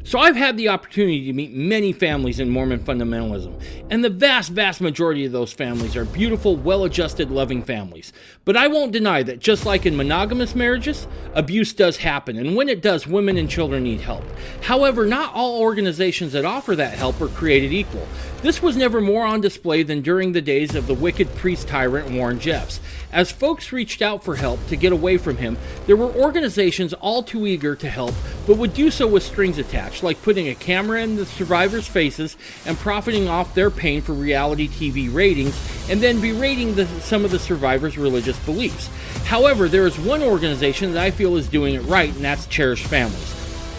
So I've had the opportunity to meet many families in Mormon fundamentalism, and the vast majority of those families are beautiful, well-adjusted, loving families. But I won't deny that just like in monogamous marriages, abuse does happen, and when it does, women and children need help. However, not all organizations that offer that help are created equal. This was never more on display than during the days of the wicked priest-tyrant Warren Jeffs. As folks reached out for help to get away from him, there were organizations all too eager to help, but would do so with strings attached, like putting a camera in the survivors' faces and profiting off their pain for reality TV ratings, and then berating some of the survivors' religious beliefs. However, there is one organization that I feel is doing it right, and that's Cherish Families.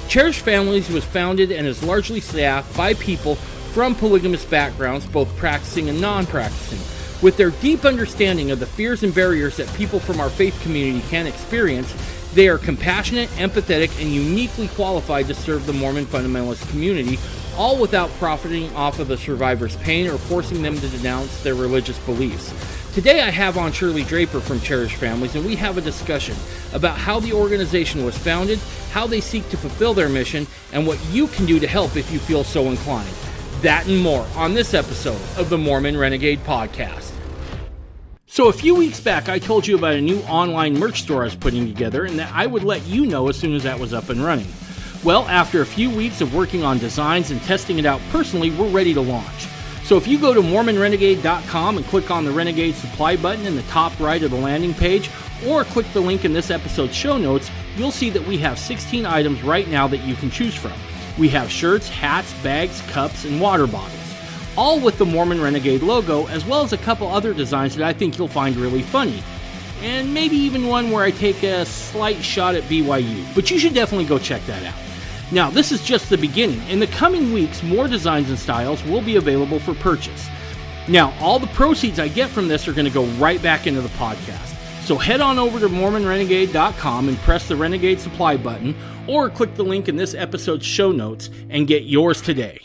Cherish Families was founded and is largely staffed by people from polygamous backgrounds, both practicing and non-practicing. With their deep understanding of the fears and barriers that people from our faith community can experience, they are compassionate, empathetic, and uniquely qualified to serve the Mormon fundamentalist community, all without profiting off of the survivors' pain or forcing them to denounce their religious beliefs. Today I have on Shirlee Draper from Cherish Families, and we have a discussion about how the organization was founded, how they seek to fulfill their mission, and what you can do to help if you feel so inclined. That and more on this episode of the Mormon Renegade Podcast. So a few weeks back, I told you about a new online merch store I was putting together and that I would let you know as soon as that was up and running. Well, after a few weeks of working on designs and testing it out personally, we're ready to launch. So if you go to MormonRenegade.com and click on the Renegade Supply button in the top right of the landing page, or click the link in this episode's show notes, you'll see that we have 16 items right now that you can choose from. We have shirts, hats, bags, cups, and water bottles, all with the Mormon Renegade logo, as well as a couple other designs that I think you'll find really funny. And maybe even one where I take a slight shot at BYU, but you should definitely go check that out. Now, this is just the beginning. In the coming weeks, more designs and styles will be available for purchase. Now, all the proceeds I get from this are going to go right back into the podcast. So head on over to MormonRenegade.com and press the Renegade Supply button, or click the link in this episode's show notes and get yours today.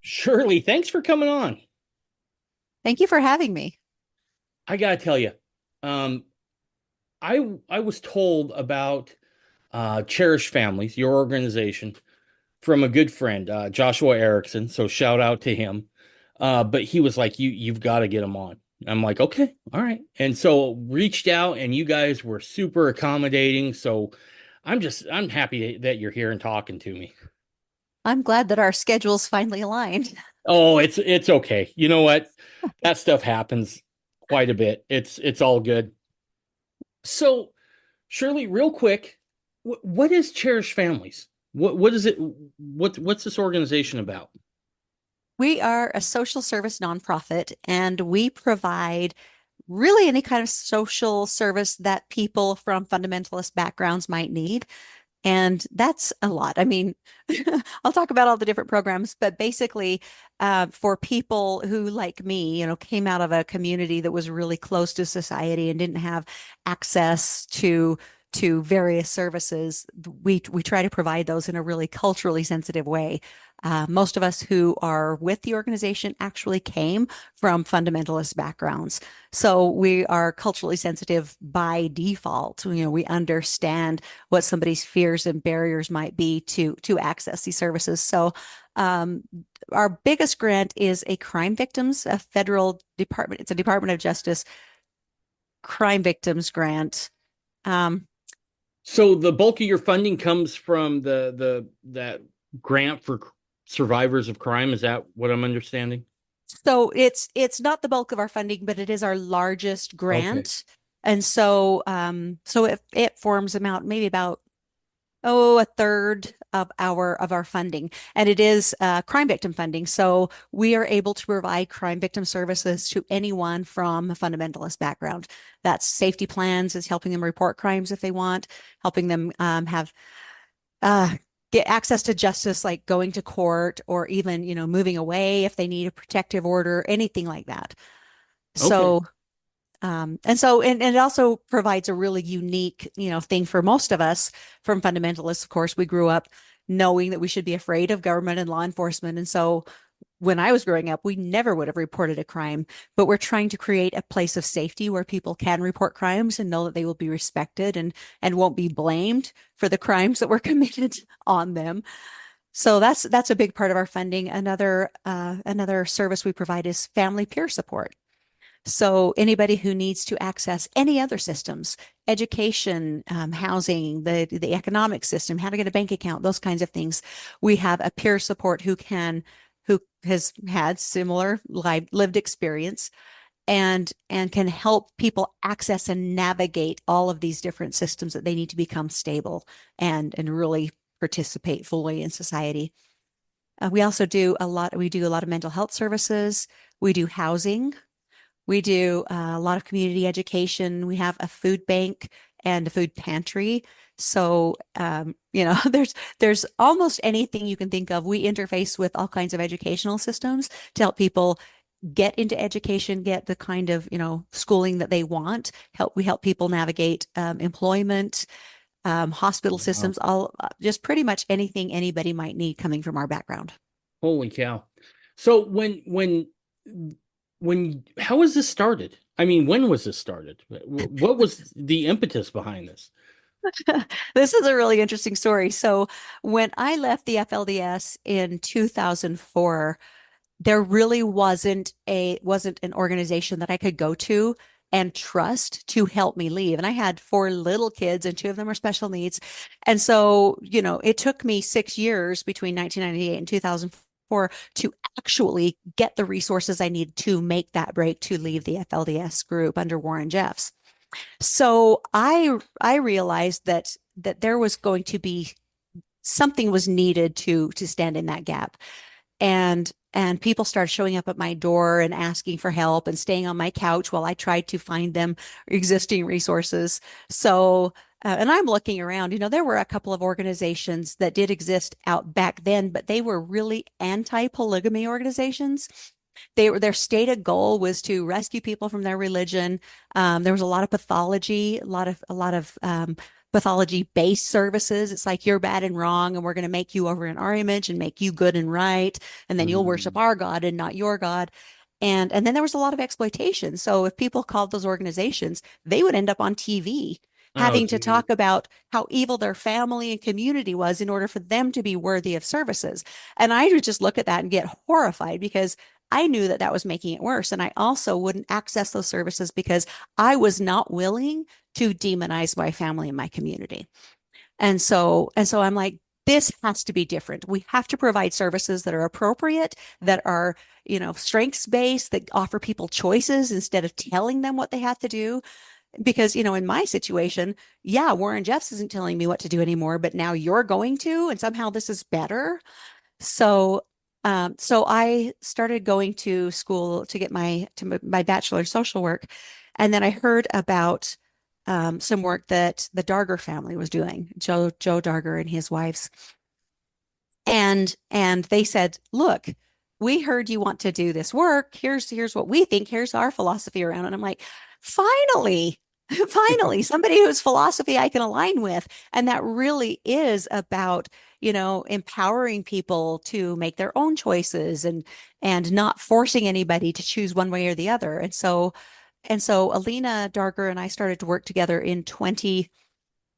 Shirlee, thanks for coming on. Thank you for having me. I gotta tell you, I was told about Cherish Families, your organization, from a good friend, Joshua Erickson. So shout out to him. But he was like, you've got to get him on. I'm like, okay, all right. And so reached out, and you guys were super accommodating. So I'm happy that you're here and talking to me. I'm glad that our schedules finally aligned. Oh, it's okay. You know what? That stuff happens quite a bit. It's all good. So, Shirlee, real quick, what is Cherish Families? What is it? What's this organization about? We are a social service nonprofit, and we provide really any kind of social service that people from fundamentalist backgrounds might need. And that's a lot. I mean, I'll talk about all the different programs, but basically for people who, like me, came out of a community that was really close to society and didn't have access to various services, we try to provide those in a really culturally sensitive way. Most of us who are with the organization actually came from fundamentalist backgrounds. So we are culturally sensitive by default. We understand what somebody's fears and barriers might be to access these services. So our biggest grant is a federal department. It's a Department of Justice crime victims grant. So the bulk of your funding comes from that grant for survivors of crime. Is that what I'm understanding? So it's not the bulk of our funding, but it is our largest grant. Okay. And so it forms maybe about a third of our funding, and it is crime victim funding. So we are able to provide crime victim services to anyone from a fundamentalist background. That's safety plans, is helping them report crimes if they want, helping them have get access to justice, like going to court, or even, moving away if they need a protective order, anything like that. Okay. So, and it also provides a really unique, thing for most of us from fundamentalists. Of course, we grew up knowing that we should be afraid of government and law enforcement. And so when I was growing up, we never would have reported a crime, but we're trying to create a place of safety where people can report crimes and know that they will be respected and won't be blamed for the crimes that were committed on them. So that's a big part of our funding. Another service we provide is family peer support. So anybody who needs to access any other systems, education, housing, the economic system, how to get a bank account, those kinds of things, we have a peer support who has had similar lived experience and can help people access and navigate all of these different systems that they need to become stable and really participate fully in society. We do a lot of mental health services. We do housing. We do a lot of community education. We have a food bank and a food pantry. So, there's almost anything you can think of. We interface with all kinds of educational systems to help people get into education, get the kind of, schooling that they want. We help people navigate employment, hospital Wow. systems, all just pretty much anything anybody might need coming from our background. Holy cow. So how was this started? I mean, when was this started? What was the impetus behind this? This is a really interesting story. So, when I left the FLDS in 2004, there really wasn't an organization that I could go to and trust to help me leave. And I had four little kids, and two of them are special needs. And so, it took me 6 years between 1998 and 2004 to actually get the resources I needed to make that break to leave the FLDS group under Warren Jeffs. So I realized that there was going to be something was needed to stand in that gap. And people started showing up at my door and asking for help and staying on my couch while I tried to find them existing resources. So and I'm looking around, there were a couple of organizations that did exist out back then, but they were really anti-polygamy organizations. Their stated goal was to rescue people from their religion. There was a lot of pathology, a lot of pathology-based services. It's like you're bad and wrong, and we're going to make you over in our image and make you good and right, and then you'll worship Mm. our God and not your God. And then there was a lot of exploitation. So if people called those organizations, they would end up on TV Oh, having to geez. talk about how evil their family and community was in order for them to be worthy of services. And I would just look at that and get horrified because I knew that was making it worse. And I also wouldn't access those services because I was not willing to demonize my family and my community. And so I'm like, this has to be different. We have to provide services that are appropriate, that are, strengths based, that offer people choices instead of telling them what they have to do. Because, in my situation, yeah, Warren Jeffs isn't telling me what to do anymore, but now you're going to, and somehow this is better. So, so I started going to school to get my bachelor in social work, and then I heard about some work that the Darger family was doing, Joe Darger and his wives, and they said, "Look, we heard you want to do this work. Here's what we think. Here's our philosophy around it." And I'm like, finally. Finally, somebody whose philosophy I can align with. And that really is about, empowering people to make their own choices and not forcing anybody to choose one way or the other. And so Alina Darger and I started to work together in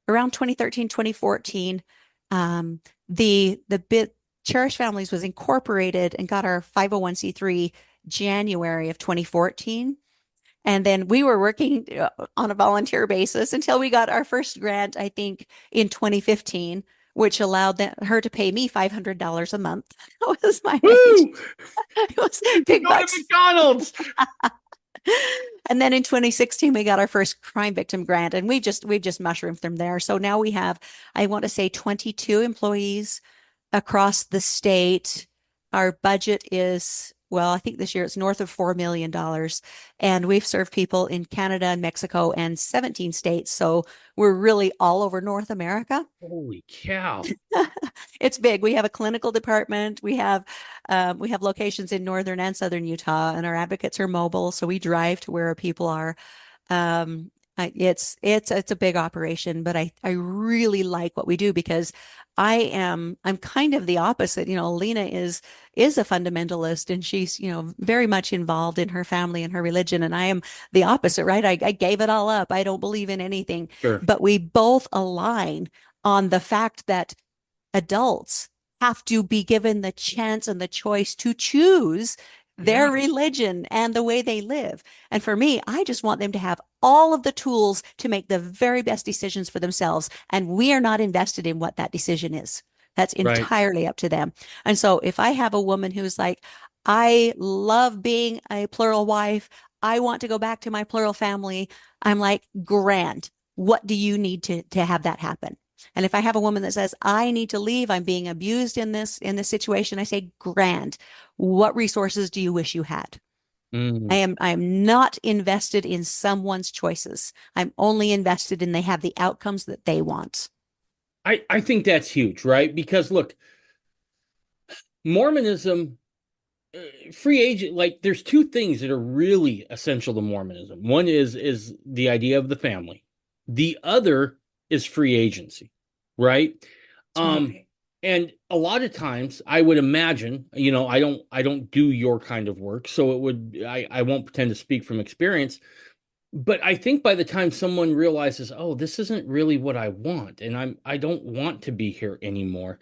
around 2013, 2014. The bit Cherish Families was incorporated and got our 501c3 January of 2014. And then we were working on a volunteer basis until we got our first grant, I think, in 2015, which allowed her to pay me $500 a month. That was my wage. Woo! It was You can big go to bucks. McDonald's. And then in 2016, we got our first crime victim grant, and we've just mushroomed from there. So now we have, I want to say, 22 employees across the state. Our budget is, well, I think this year it's north of $4 million. And we've served people in Canada and Mexico and 17 states. So we're really all over North America. Holy cow. It's big. We have a clinical department. We have locations in northern and southern Utah, and our advocates are mobile, so we drive to where people are. It's a big operation, but I really like what we do because I'm kind of the opposite. Lena is a fundamentalist, and she's very much involved in her family and her religion, and I am the opposite, right? I gave it all up. I don't believe in anything, Sure. but we both align on the fact that adults have to be given the chance and the choice to choose Yeah. their religion and the way they live. And for me, I just want them to have all of the tools to make the very best decisions for themselves. And we are not invested in what that decision is. That's Right. entirely up to them. And so if I have a woman who's like, I love being a plural wife, I want to go back to my plural family, I'm like, grand. What do you need to have that happen? And if I have a woman that says, I need to leave, I'm being abused in this situation, I say, grand. What resources do you wish you had? I Mm. am I am not invested in someone's choices. I'm only invested in they have the outcomes that they want. I think that's huge, right? Because look, Mormonism, free agent, like there's two things that are really essential to Mormonism. One is the idea of the family. The other is free agency, right? That's right. Um, and a lot of times I would imagine, I don't do your kind of work, so I won't pretend to speak from experience, but I think by the time someone realizes, oh, this isn't really what I want, and I don't want to be here anymore,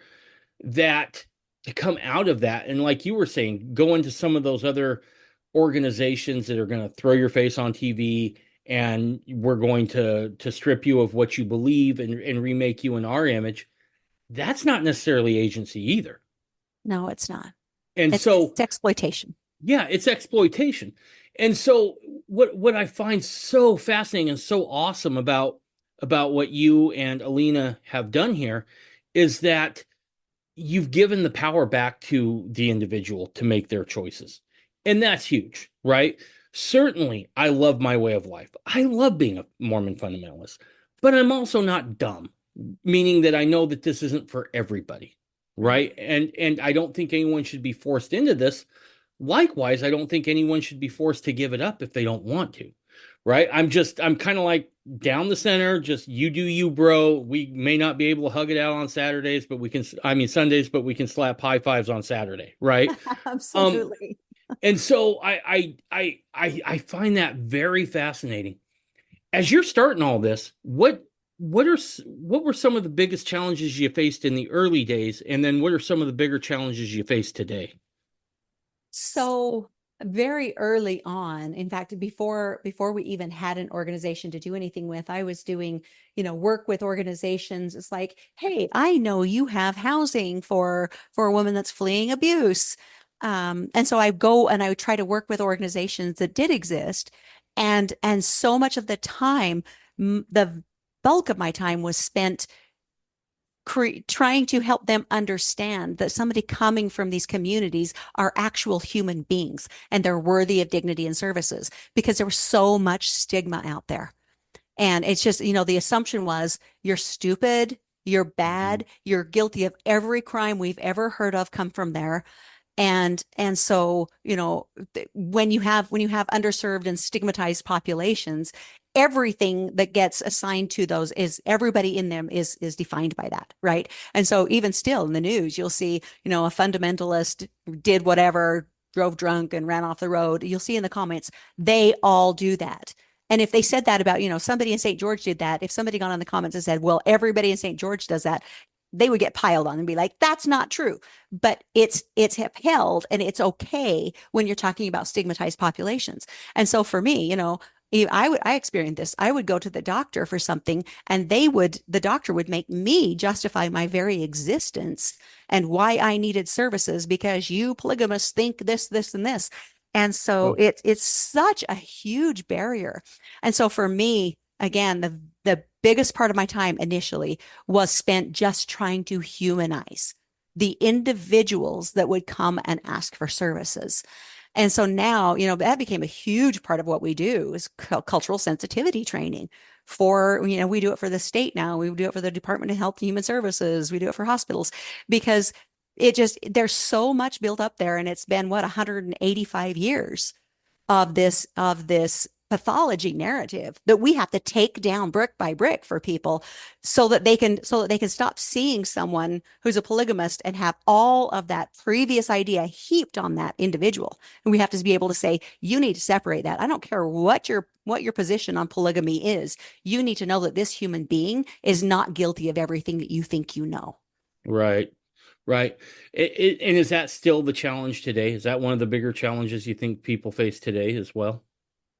that to come out of that and like you were saying, go into some of those other organizations that are going to throw your face on TV and we're going to strip you of what you believe and remake you in our image. That's not necessarily agency either. No, it's not. And It's so, exploitation. yeah, it's exploitation. And so what I find so fascinating and so awesome about what you and Alina have done here is that you've given the power back to the individual to make their choices. And that's huge, right? Certainly, I love my way of life. I love being a Mormon fundamentalist, but I'm also not dumb, meaning that I know that this isn't for everybody, right? And I don't think anyone should be forced into this. Likewise, I don't think anyone should be forced to give it up if they don't want to, right? I'm kind of like down the center, just you do you, bro. We may not be able to hug it out on Saturdays, but I mean Sundays, but we can slap high fives on Saturday, right? Um, Absolutely. and so I find that very fascinating. As you're starting all this, what were some of the biggest challenges you faced in the early days, and then what are some of the bigger challenges you face today? So very early on, in fact, before we even had an organization to do anything with, I was doing, work with organizations. It's like, hey, I know you have housing for a woman that's fleeing abuse. And so I go and I would try to work with organizations that did exist. And so much of the time, the bulk of my time was spent trying to help them understand that somebody coming from these communities are actual human beings and they're worthy of dignity and services because there was so much stigma out there. And it's just, the assumption was you're stupid, you're Mhm. bad, you're guilty of every crime we've ever heard of come from there. And so, when you have underserved and stigmatized populations, everything that gets assigned to those is everybody in them is defined by that, right? And so even still in the news, you'll see, a fundamentalist did whatever, drove drunk and ran off the road. You'll see in the comments, they all do that. And if they said that about, somebody in St. George did that, if somebody got on the comments and said, well, everybody in St. George does that, they would get piled on and be like, that's not true. But it's upheld and it's okay when you're talking about stigmatized populations. And so for me, I experienced this. I would go to the doctor for something and the doctor would make me justify my very existence and why I needed services because you polygamists think this, this, and this. And so Oh, it's such a huge barrier. And so for me, again, the biggest part of my time initially was spent just trying to humanize the individuals that would come and ask for services. And so now, that became a huge part of what we do is cultural sensitivity training for, we do it for the state now. We do it for the Department of Health and Human Services. We do it for hospitals because there's so much built up there. And it's been 185 years of this pathology narrative that we have to take down brick by brick for people so that they can stop seeing someone who's a polygamist and have all of that previous idea heaped on that individual. And we have to be able to say, you need to separate that. I don't care what your position on polygamy is. You need to know that this human being is not guilty of everything that you think you know. right. Right. And is that still the challenge today? Is that one of the bigger challenges you think people face today as well?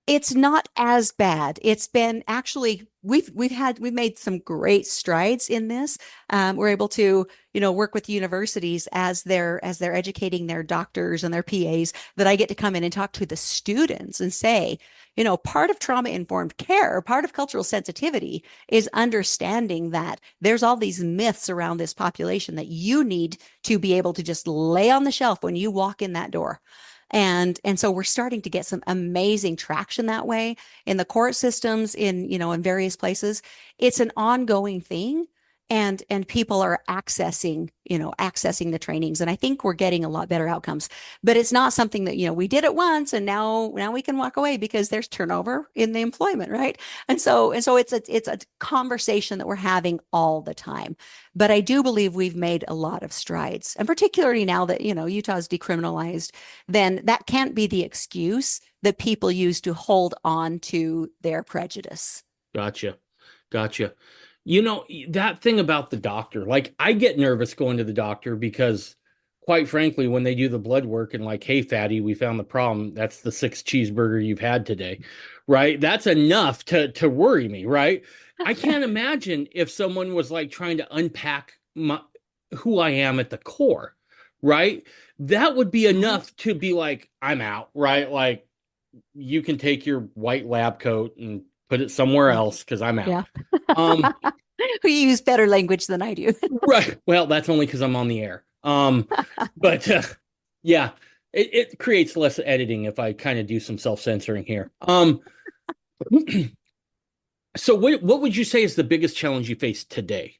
It's not as bad. It's been actually we've made some great strides in this. We're able to work with universities as they're educating their doctors and their PAs that I get to come in and talk to the students and say, part of trauma informed care, part of cultural sensitivity is understanding that there's all these myths around this population that you need to be able to just lay on the shelf when you walk in that door. And so we're starting to get some amazing traction that way in the court systems, in various places. It's an ongoing thing, and people are accessing the trainings, and I think we're getting a lot better outcomes. But it's not something that we did it once and now we can walk away because there's turnover in the employment, right? And so it's a conversation that we're having all the time. But I do believe we've made a lot of strides, and particularly now that Utah's decriminalized, then that can't be the excuse that people use to hold on to their prejudice. Gotcha. Gotcha. That thing about the doctor, like I get nervous going to the doctor because quite frankly, when they do the blood work and like, hey, fatty, we found the problem. That's the sixth cheeseburger you've had today, right? That's enough to worry me, right? I can't imagine if someone was like trying to unpack who I am at the core, right? That would be Right. enough to be like, I'm out, right? Like you can take your white lab coat and put it somewhere Yeah. else because I'm out. Yeah. Um, You use better language than I do. right. Well, that's only because I'm on the air. But yeah, it creates less editing if I kind of do some self-censoring here. So what would you say is the biggest challenge you face today?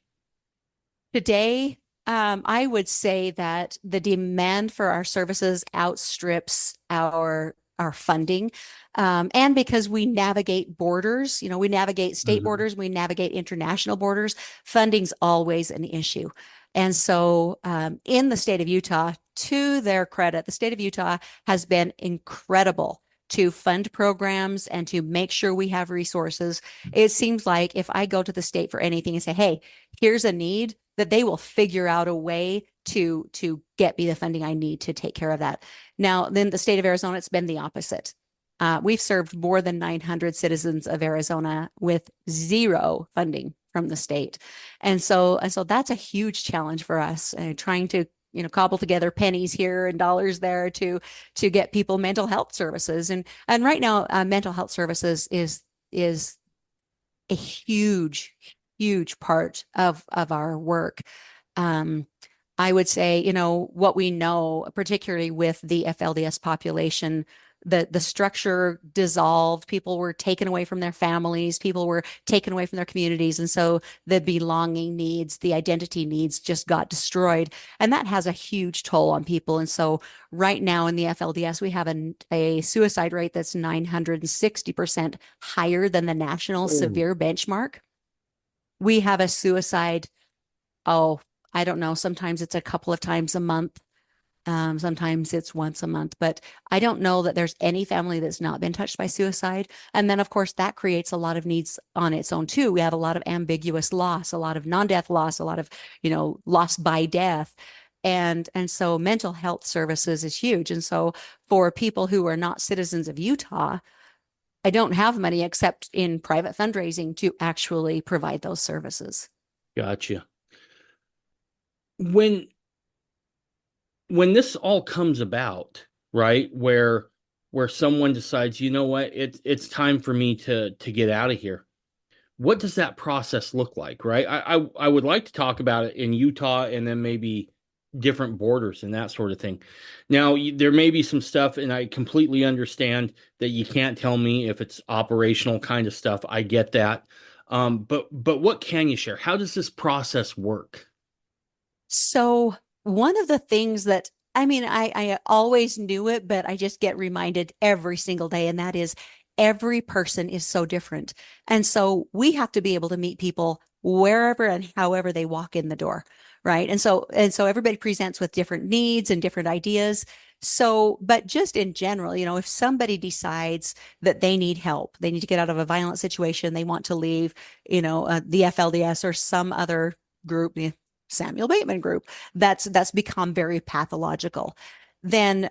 Today, I would say that the demand for our services outstrips our funding. And because we navigate borders, we navigate state Mhm. borders, we navigate international borders, funding's always an issue. And so, in the state of Utah, to their credit, the state of Utah has been incredible to fund programs and to make sure we have resources. It seems like if I go to the state for anything and say, hey, here's a need, that they will figure out a way to get me the funding I need to take care of that. Now, then the state of Arizona, it's been the opposite. We've served more than 900 citizens of Arizona with zero funding from the state, and so that's a huge challenge for us. Trying to cobble together pennies here and dollars there to get people mental health services, and right now, mental health services is a huge part of our work. Um, I would say, what we know, particularly with the FLDS population, the structure dissolved. People were taken away from their families. People were taken away from their communities. And so the belonging needs, the identity needs just got destroyed. And that has a huge toll on people. And so right now in the FLDS, we have a suicide rate that's 960% higher than the national Oh, severe benchmark. We have a suicide, oh, I don't know. Sometimes it's a couple of times a month. Sometimes it's once a month, but I don't know that there's any family that's not been touched by suicide. And then, of course, that creates a lot of needs on its own too. We have a lot of ambiguous loss, a lot of non-death loss, a lot of, loss by death. And so mental health services is huge. And so for people who are not citizens of Utah, I don't have money except in private fundraising to actually provide those services. gotcha. When when this all comes about, right, where where someone decides, you know what, it's time for me to get out of here. What does that process look like, right? I would like to talk about it in Utah and then maybe different borders and that sort of thing. Now, there may be some stuff, and I completely understand that you can't tell me if it's operational kind of stuff. I get that. But what can you share? How does this process work? So one of the things that I mean, I always knew it, but I just get reminded every single day, and that is every person is so different. And so we have to be able to meet people wherever and however they walk in the door, right? And so everybody presents with different needs and different ideas. So, but just in general, if somebody decides that they need help, they need to get out of a violent situation, they want to leave, the FLDS or some other group, Samuel Bateman group, that's become very pathological. Then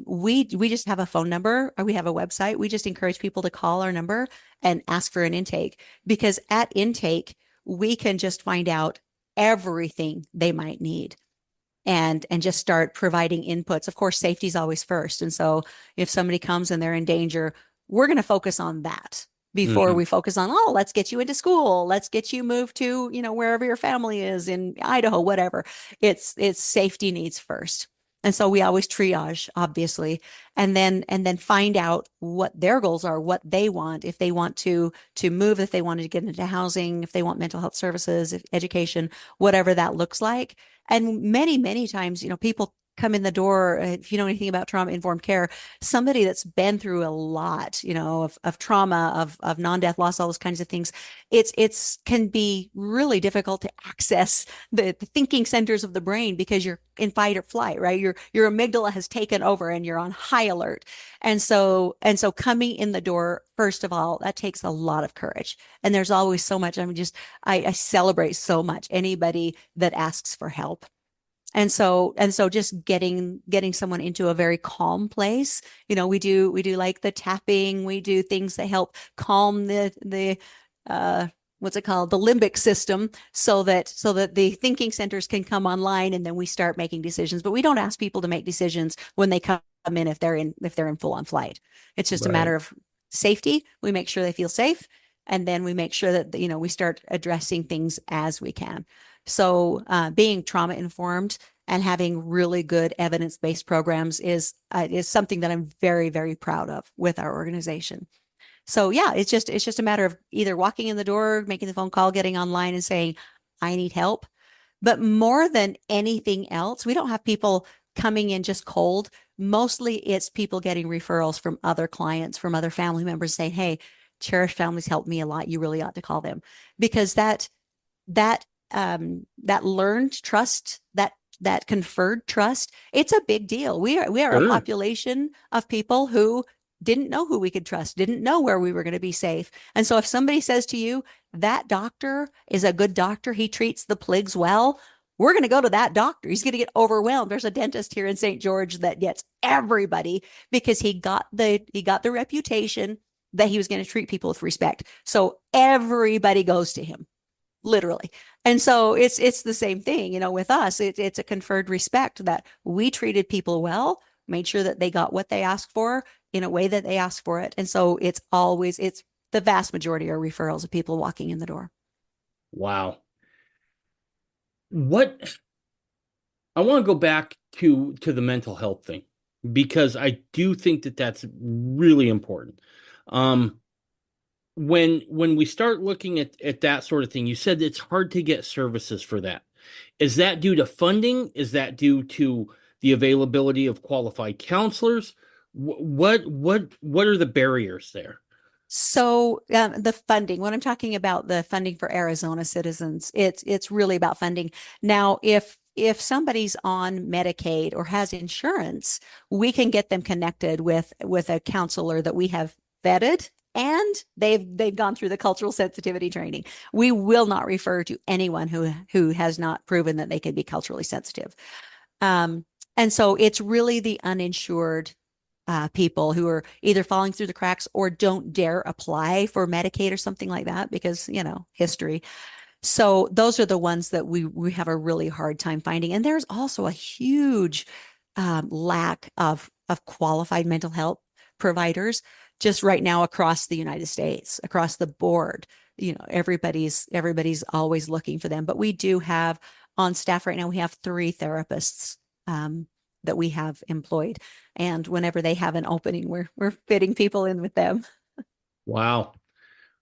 we just have a phone number, or we have a website. We just encourage people to call our number and ask for an intake, because at intake we can just find out everything they might need and just start providing inputs. Of course, safety is always first. And so if somebody comes and they're in danger, we're going to focus on that before Mhm. we focus on, oh, let's get you into school. Let's get you moved to, wherever your family is in Idaho, whatever. It's safety needs first. And so we always triage, obviously, and then find out what their goals are, what they want, if they want to move, if they wanted to get into housing, if they want mental health services, if education, whatever that looks like. And many, many times, people come in the door, if you know anything about trauma informed care, somebody that's been through a lot, of trauma, of non-death loss, all those kinds of things. It's can be really difficult to access the thinking centers of the brain because you're in fight or flight, right? Your amygdala has taken over and you're on high alert. And so coming in the door, first of all, that takes a lot of courage. And there's always so much. I celebrate so much anybody that asks for help. And so just getting someone into a very calm place. We do like the tapping, we do things that help calm the what's it called? The limbic system, so that the thinking centers can come online, and then we start making decisions. But we don't ask people to make decisions when they come in, if they're in full on flight. It's just a Right. matter of safety. We make sure they feel safe, and then we make sure that we start addressing things as we can. So being trauma informed and having really good evidence-based programs is something that I'm very, very proud of with our organization. So yeah, it's just a matter of either walking in the door, making the phone call, getting online and saying, I need help. But more than anything else, we don't have people coming in just cold. Mostly it's people getting referrals from other clients, from other family members saying, hey, Cherish Families helped me a lot. You really ought to call them. Because that learned trust, that conferred trust, it's a big deal. We are a Sure. population of people who didn't know who we could trust, didn't know where we were going to be safe. And so if somebody says to you, that doctor is a good doctor, he treats the pigs well, we're going to go to that doctor. He's going to get overwhelmed. There's a dentist here in St. George that gets everybody because he got the reputation that he was going to treat people with respect. So everybody goes to him, literally. And so it's the same thing, with us. It's a conferred respect that we treated people well, made sure that they got what they asked for in a way that they asked for it. And so it's the vast majority are referrals of people walking in the door. Wow. What I want to go back to the mental health thing because I do think that that's really important. Um, when we start looking at that sort of thing, you said it's hard to get services for that. Is that due to funding? Is that due to the availability of qualified counselors? What are the barriers there? So the funding, when I'm talking about the funding for Arizona citizens, it's really about funding. Now, if somebody's on Medicaid or has insurance, we can get them connected with a counselor that we have vetted and they've gone through the cultural sensitivity training. We will not refer to anyone who has not proven that they can be culturally sensitive. Um, and so it's really the uninsured people who are either falling through the cracks or don't dare apply for Medicaid or something like that because, history. So those are the ones that we have a really hard time finding. And there's also a huge lack of qualified mental health providers, just right now across the United States, across the board. Everybody's always looking for them. But we do have on staff right now, we have 3 therapists that we have employed. And whenever they have an opening, we're fitting people in with them. Wow.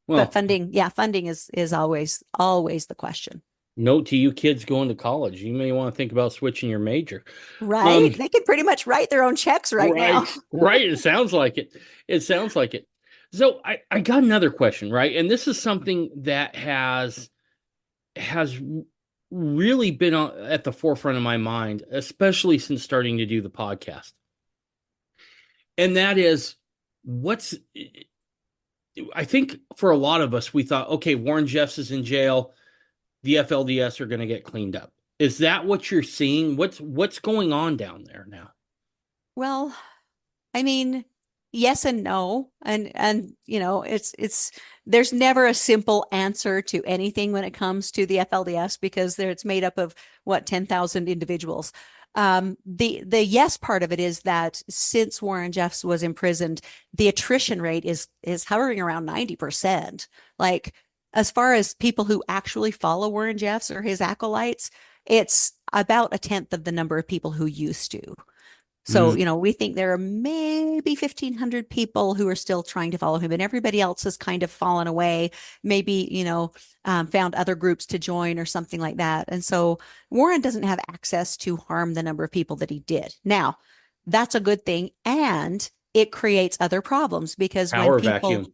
But Well, funding is always the question. note to you kids going to college, you may want to think about switching your major. Right? Um, They can pretty much write their own checks right now. right, right. It sounds like it. It sounds like it. So I got another question, right? And this is something that has really been at the forefront of my mind, especially since starting to do the podcast. And that is what's I think for a lot of us, we thought, okay, Warren Jeffs is in jail. The FLDS are going to get cleaned up. Is that what you're seeing? What's going on down there now? Well, I mean, yes and no. And it's there's never a simple answer to anything when it comes to the FLDS because it's made up of what 10,000 individuals. The yes part of it is that since Warren Jeffs was imprisoned, the attrition rate is hovering around 90%. Like as far as people who actually follow Warren Jeffs or his acolytes, it's about a tenth of the number of people who used to. So, Mm. we think there are maybe 1,500 people who are still trying to follow him, and everybody else has kind of fallen away, maybe, found other groups to join or something like that. And so Warren doesn't have access to harm the number of people that he did. Now, that's a good thing. And it creates other problems because when Power people, vacuum.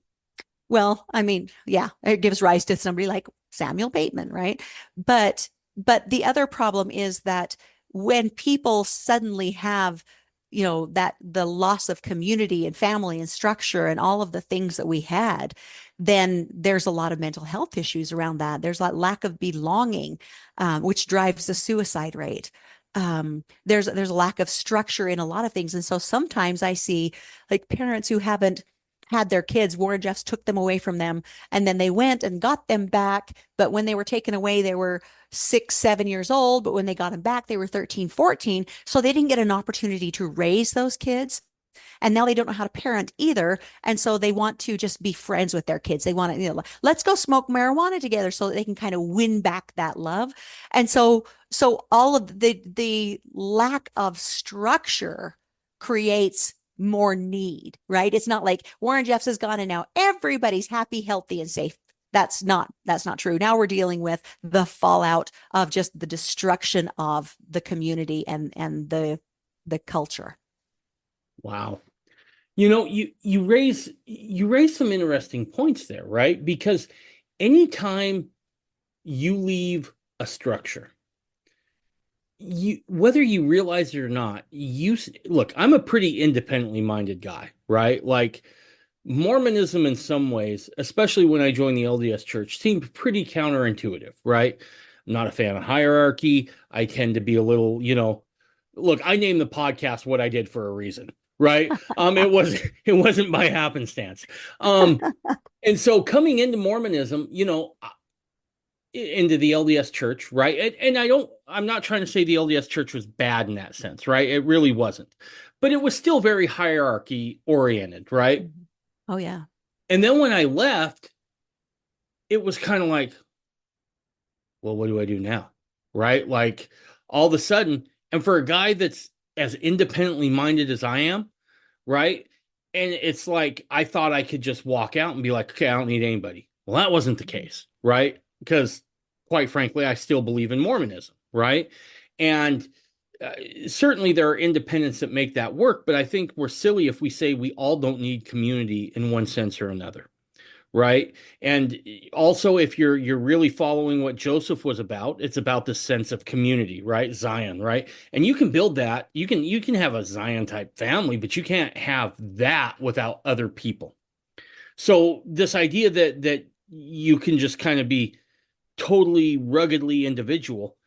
well, I mean, yeah, it gives rise to somebody like Samuel Bateman, right? But the other problem is that when people suddenly have that the loss of community and family and structure and all of the things that we had, then there's a lot of mental health issues around that. There's a lack of belonging, which drives the suicide rate. There's a lack of structure in a lot of things. And so sometimes I see like parents who haven't had their kids, Warren Jeffs took them away from them, and then they went and got them back. But when they were taken away, they were 6, 7 years old. But when they got them back, they were 13, 14. So they didn't get an opportunity to raise those kids. And now they don't know how to parent either. And so they want to just be friends with their kids. They want to, let's go smoke marijuana together so that they can kind of win back that love. And so all of the lack of structure creates more need, right? It's not like Warren Jeffs is gone and now everybody's happy, healthy, and safe. That's not true. Now we're dealing with the fallout of just the destruction of the community and the culture. Wow. You raise some interesting points there, right? Because anytime you leave a structure, whether you realize it or not, look, I'm a pretty independently minded guy, right? Like Mormonism in some ways, especially when I joined the LDS church, seemed pretty counterintuitive, right? I'm not a fan of hierarchy. I tend to be a little, look, I named the podcast What I Did for a reason, right? It wasn't by happenstance. And so coming into Mormonism, into the LDS church, right? And I'm not trying to say the LDS church was bad in that sense, right? It really wasn't. But it was still very hierarchy oriented, right? Oh yeah. And then when I left, it was kind of like, well, what do I do now? Right? Like all of a sudden, and for a guy that's as independently minded as I am, right? And it's like I thought I could just walk out and be like, okay, I don't need anybody. Well, that wasn't the case, right? Because quite frankly, I still believe in Mormonism, right? And certainly there are independents that make that work, but I think we're silly if we say we all don't need community in one sense or another, right? And also, if you're really following what Joseph was about, it's about the sense of community, right? Zion, right? And you can build that. You can have a Zion type family, but you can't have that without other people. So this idea that you can just kind of be totally ruggedly individual,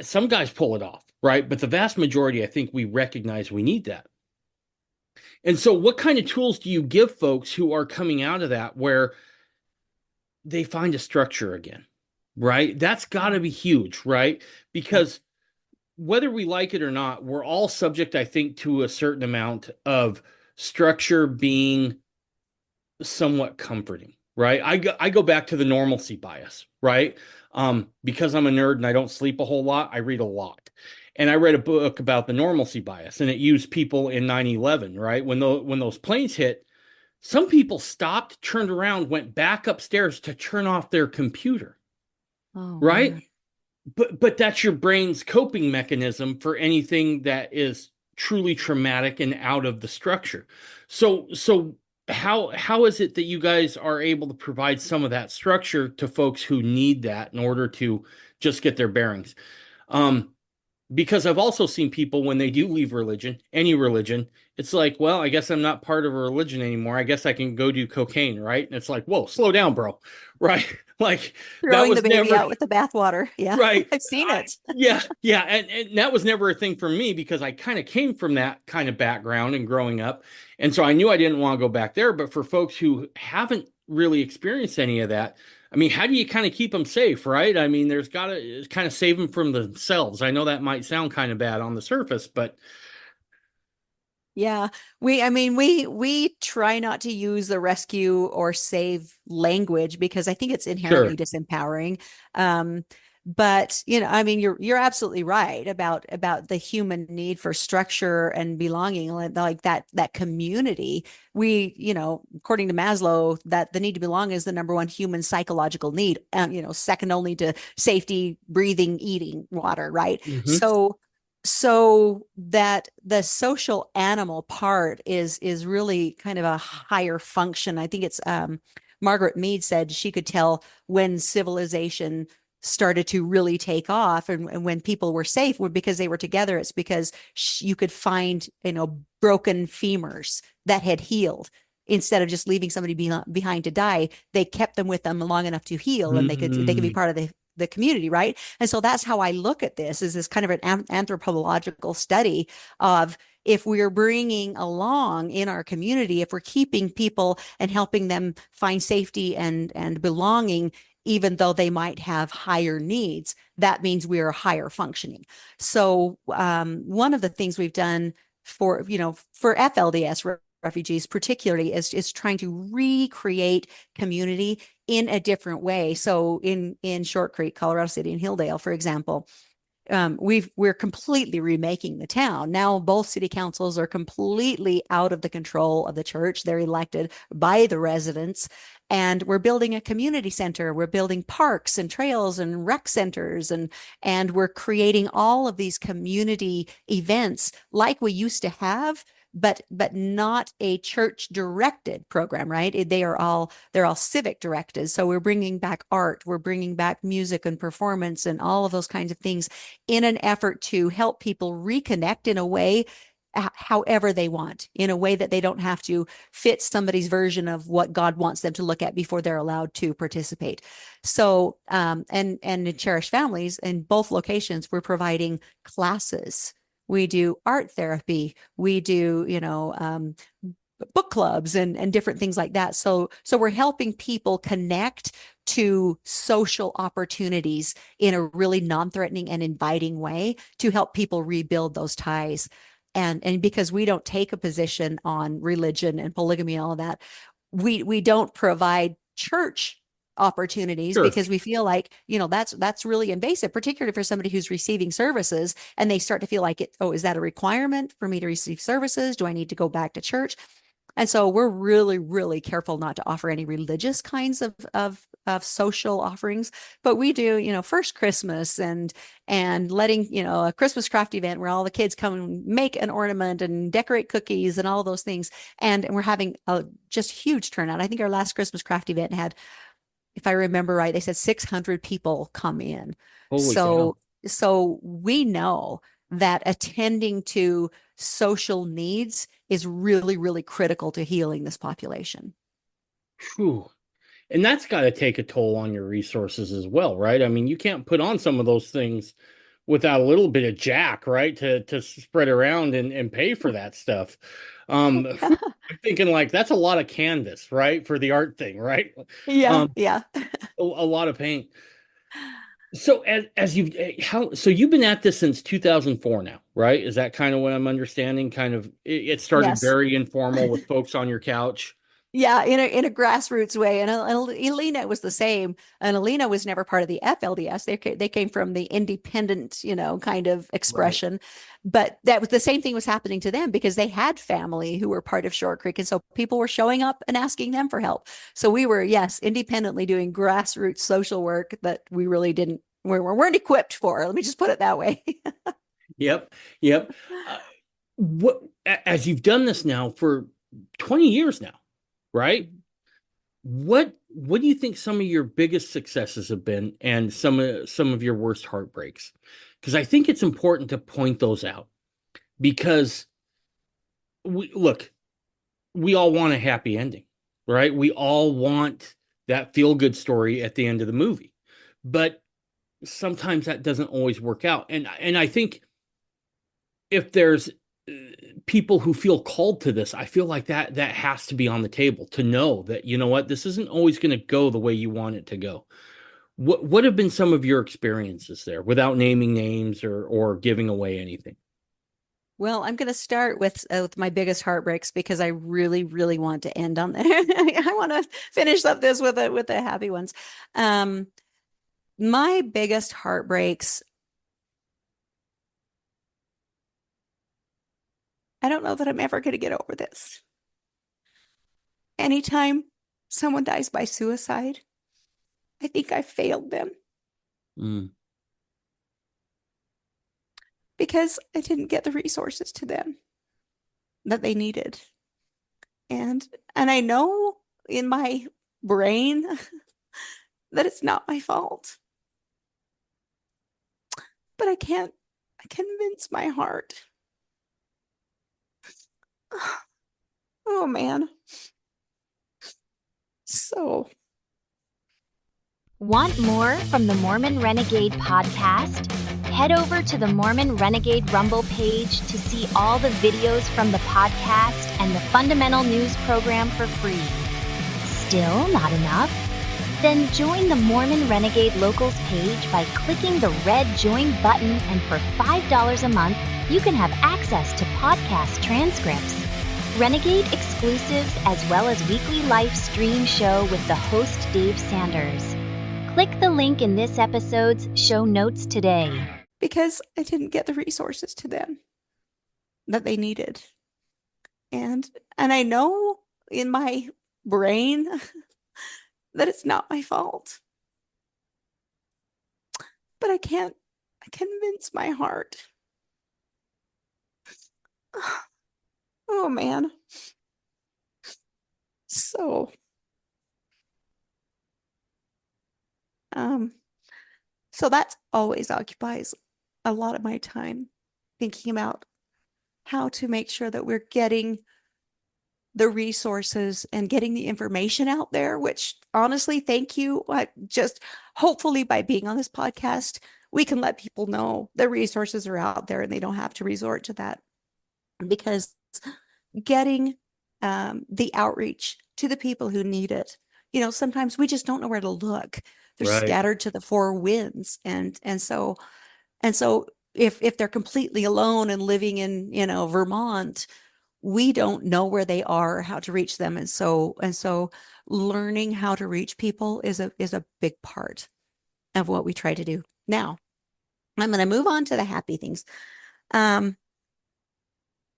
some guys pull it off, right? But the vast majority, I think we recognize we need that. And so what kind of tools do you give folks who are coming out of that where they find a structure again, right? That's got to be huge, right? Yeah. Because whether we like it or not, we're all subject, I think, to a certain amount of structure being somewhat comforting, right? I go back to the normalcy bias, right? Because I'm a nerd and I don't sleep a whole lot, I read a lot. And I read a book about the normalcy bias, and it used people in 9/11, right? When those planes hit, some people stopped, turned around, went back upstairs to turn off their computer, Oh right? man. But that's your brain's coping mechanism for anything that is truly traumatic and out of the structure. So how is it that you guys are able to provide some of that structure to folks who need that in order to just get their bearings? Um, because I've also seen people when they do leave religion, any religion, it's like, well, I guess I'm not part of a religion anymore. I guess I can go do cocaine, right? And it's like, whoa, slow down, bro, right? Like that Throwing the was baby never out with the bathwater. Yeah, right. I've seen it. Yeah, and that was never a thing for me because I kind of came from that kind of background and growing up. And so I knew I didn't want to go back there. But for folks who haven't really experienced any of that, I mean, how do you kind of keep them safe, right? I mean, there's got to kind of save them from themselves. I know that might sound kind of bad on the surface, but Yeah, we try not to use the rescue or save language because I think it's inherently sure. disempowering. Um, but you're absolutely right about the human need for structure and belonging, like that community. According to Maslow, that the need to belong is the number one human psychological need. Second only to safety, breathing, eating, water, right? Hmm. So that the social animal part is really kind of a higher function. I think it's Margaret Mead said she could tell when civilization started to really take off and when people were safe were because they were together. It's because you could find broken femurs that had healed. Instead of just leaving somebody behind to die, they kept them with them long enough to heal, and they could be Mm. part of the community, right? And so that's how I look at this, is this kind of an anthropological study of, if we're bringing along in our community, if we're keeping people and helping them find safety and belonging, even though they might have higher needs, that means we're higher functioning. So one of the things we've done for FLDS refugees particularly is trying to recreate community in a different way. So in Short Creek, Colorado City, and Hilldale, for example, we're completely remaking the town. Now both city councils are completely out of the control of the church. They're elected by the residents. And we're building a community center. We're building parks and trails and rec centers, and we're creating all of these community events like we used to have, but not a church directed program, right? They're all civic directed. So we're bringing back art, we're bringing back music and performance and all of those kinds of things in an effort to help people reconnect in a way, however they want, in a way that they don't have to fit somebody's version of what God wants them to look at before they're allowed to participate. So and in Cherish Families, in both locations, we're providing classes. We do art therapy. We do, book clubs and different things like that. So we're helping people connect to social opportunities in a really non-threatening and inviting way to help people rebuild those ties. And because we don't take a position on religion and polygamy and all of that, we don't provide church opportunities Sure. because we feel like that's really invasive, particularly for somebody who's receiving services, and they start to feel like, is that a requirement for me to receive services? Do I need to go back to church? And so we're really, really careful not to offer any religious kinds of social offerings, but we do, first Christmas and letting, a Christmas craft event where all the kids come and make an ornament and decorate cookies and all those things. And we're having a just huge turnout. I think our last Christmas craft event had, if I remember right, they said 600 people come in. Holy cow. So we know that attending to social needs is really, really critical to healing this population. Whew. And that's got to take a toll on your resources as well, right? I mean, you can't put on some of those things without a little bit of jack, right? To spread around and pay for that stuff. I'm thinking like that's a lot of canvas, right? For the art thing, right? Yeah, Um, yeah. a lot of paint. So as you've how so you've been at this since 2004 now, right? Is that kind of what I'm understanding? Kind of it started Yes. very informal with folks on your couch. Yeah, in a grassroots way, and Alina was the same. And Alina was never part of the FLDS. They came from the independent, kind of Right. expression. But that was the same thing was happening to them because they had family who were part of Shore Creek, and so people were showing up and asking them for help. So we were, yes, independently doing grassroots social work that we really didn't we weren't equipped for. Let me just put it that way. Yep. Yep. Uh, what as you've done this now for 20 years now, right? What do you think some of your biggest successes have been and some of your worst heartbreaks? Because I think it's important to point those out because we look, we all want a happy ending, right? We all want that feel good story at the end of the movie. But sometimes that doesn't always work out. And I think if there's people who feel called to this, I feel like that has to be on the table to know that you know what, this isn't always going to go the way you want it to go. What have been some of your experiences there without naming names or giving away anything? Well, I'm going to start with my biggest heartbreaks because I really, really want to end on that. I want to finish up this with the happy ones. Um, my biggest heartbreaks. I don't know that I'm ever going to get over this. Anytime someone dies by suicide, I think I failed them Mm, because I didn't get the resources to them that they needed. And and I know in my brain that it's not my fault, but I convince my heart. Oh man. So, Want more from the Mormon Renegade podcast? Head over to the Mormon Renegade Rumble page to see all the videos from the podcast and the fundamental news program for free. Still not enough? Then join the Mormon Renegade Locals page by clicking the red join button, and for $5 a month, you can have access to podcast transcripts, Renegade exclusives, as well as weekly live stream show with the host Dave Sanders. Click the link in this episode's show notes today. because I didn't get the resources to them that they needed. And I know in my brain that it's not my fault, but I convince my heart. Oh man. So, um, so that always occupies a lot of my time thinking about how to make sure that we're getting the resources and getting the information out there, which honestly, thank you. Just hopefully by being on this podcast, we can let people know the resources are out there and they don't have to resort to that because getting the outreach to the people who need it, sometimes we just don't know where to look. They're right. scattered to the four winds. And so if they're completely alone and living in, Vermont, we don't know where they are, how to reach them. And so learning how to reach people is a big part of what we try to do. Now, I'm going to move on to the happy things. Um,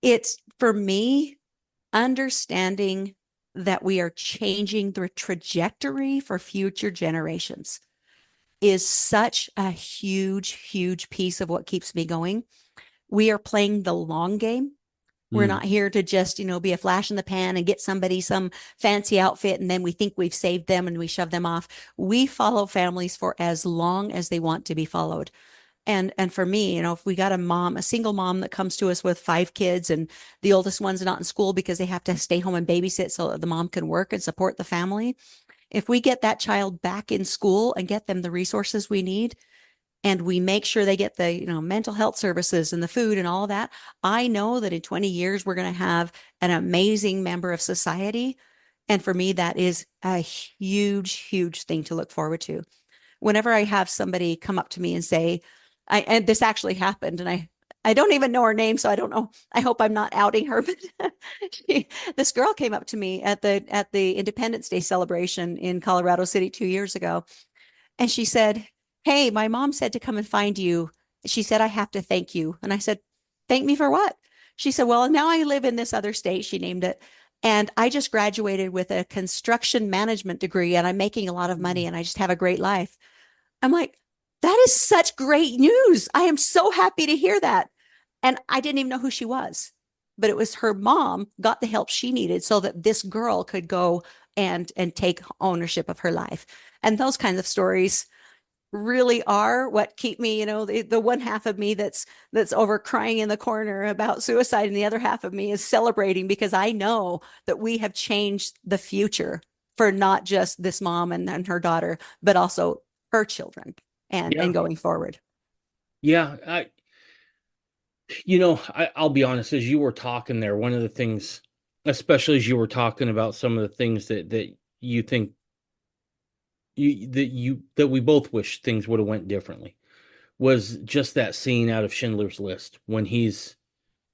it's for me understanding that we are changing the trajectory for future generations is such a huge, huge piece of what keeps me going. We are playing the long game. We're Mm, not here to just, be a flash in the pan and get somebody some fancy outfit and then we think we've saved them and we shove them off. We follow families for as long as they want to be followed. And for me, if we got a single mom that comes to us with 5 kids and the oldest one's not in school because they have to stay home and babysit so that the mom can work and support the family. If we get that child back in school and get them the resources we need, and we make sure they get the mental health services and the food and all of that, I know that in 20 years we're going to have an amazing member of society. And for me, that is a huge, huge thing to look forward to. whenever I have somebody come up to me and say, and this actually happened, and I don't even know her name, so I don't know. I hope I'm not outing her, but this girl came up to me at the Independence Day celebration in Colorado City 2 years ago, and she said, "Hey, my mom said to come and find you. She said I have to thank you." And I said, "Thank me for what?" She said, "Well, now I live in this other state," she named it, "and I just graduated with a construction management degree, and I'm making a lot of money, and I just have a great life." I'm like, that is such great news. I am so happy to hear that. And I didn't even know who she was, but it was her mom got the help she needed so that this girl could go and take ownership of her life. And those kinds of stories really are what keep me, the one half of me that's over crying in the corner about suicide, and the other half of me is celebrating because I know that we have changed the future for not just this mom and her daughter, but also her children and going forward. Yeah. I'll be honest, as you were talking there, one of the things, especially as you were talking about some of the things that you think that we both wish things would have went differently, was just that scene out of Schindler's List when he's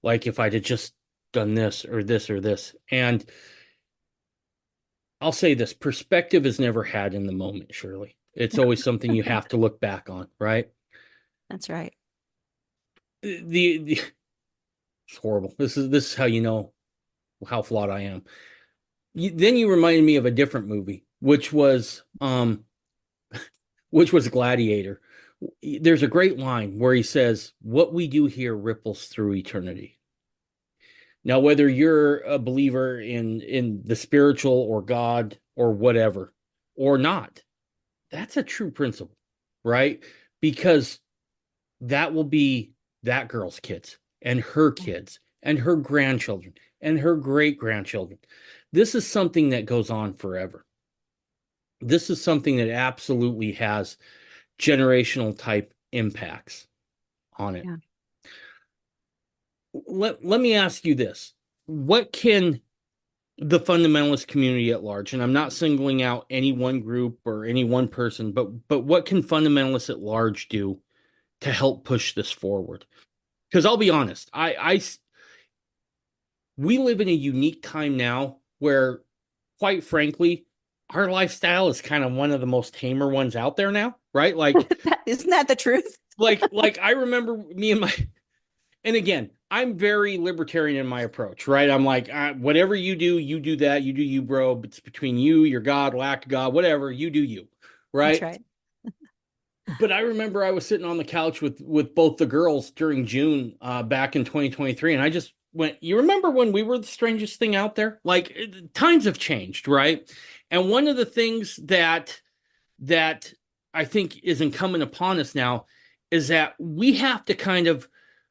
like, if I'd have just done this or this or this. And I'll say this, perspective is never had in the moment, Shirley. It's always something you have to look back on, right? That's right. The It's horrible. This is how you know how flawed I am. Then you reminded me of a different movie, which was Gladiator. There's a great line where he says, "What we do here ripples through eternity." Now, whether you're a believer in the spiritual or God or whatever or not, that's a true principle, right? Because that will be that girl's kids and her kids and her grandchildren and her great-grandchildren. This is something that goes on forever. This is something that absolutely has generational type impacts on it. Yeah. Let me ask you this. What can the fundamentalist community at large, and I'm not singling out any one group or any one person, but what can fundamentalists at large do to help push this forward? Because I'll be honest, we live in a unique time now where, quite frankly, our lifestyle is kind of one of the most tamer ones out there now, right? Like, Isn't that the truth? like I remember me and and again, I'm very libertarian in my approach, right? I'm like, whatever you do that, you do you, bro. It's between you, your God, lack of God, whatever, you do you, right? That's right. But I remember I was sitting on the couch with both the girls during June back in 2023, and I just went, you remember when we were the strangest thing out there? Like, times have changed, right? And one of the things that I think is incumbent upon us now is that we have to kind of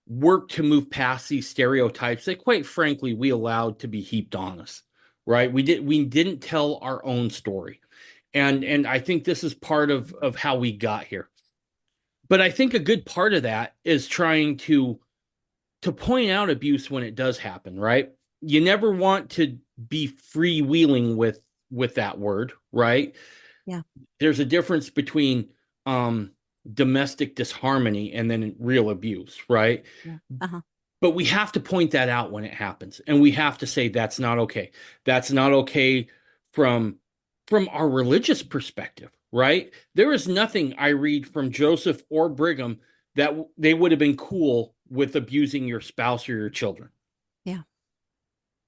work to move past these stereotypes that, quite frankly, we allowed to be heaped on us, right? We didn't tell our own story. And I think this is part of how we got here. But I think a good part of that is trying to point out abuse when it does happen, right? You never want to be freewheeling with that word, right? Yeah. There's a difference between domestic disharmony and then real abuse, right? Yeah. Uh-huh. But we have to point that out when it happens, and we have to say that's not okay. That's not okay from our religious perspective, right? There is nothing I read from Joseph or Brigham that they would have been cool with abusing your spouse or your children. Yeah.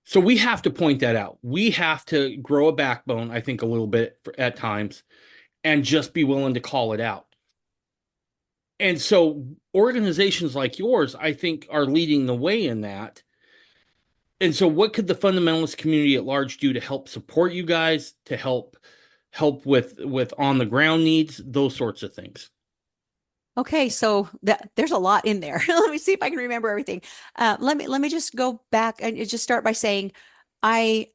So we have to point that out. We have to grow a backbone, I think, a little bit at times, and just be willing to call it out. And so organizations like yours, I think, are leading the way in that. And so what could the fundamentalist community at large do to help support you guys, to help with on the ground needs, those sorts of things? Okay, so there's a lot in there. Let me see if I can remember everything. Let me just go back and just start by saying I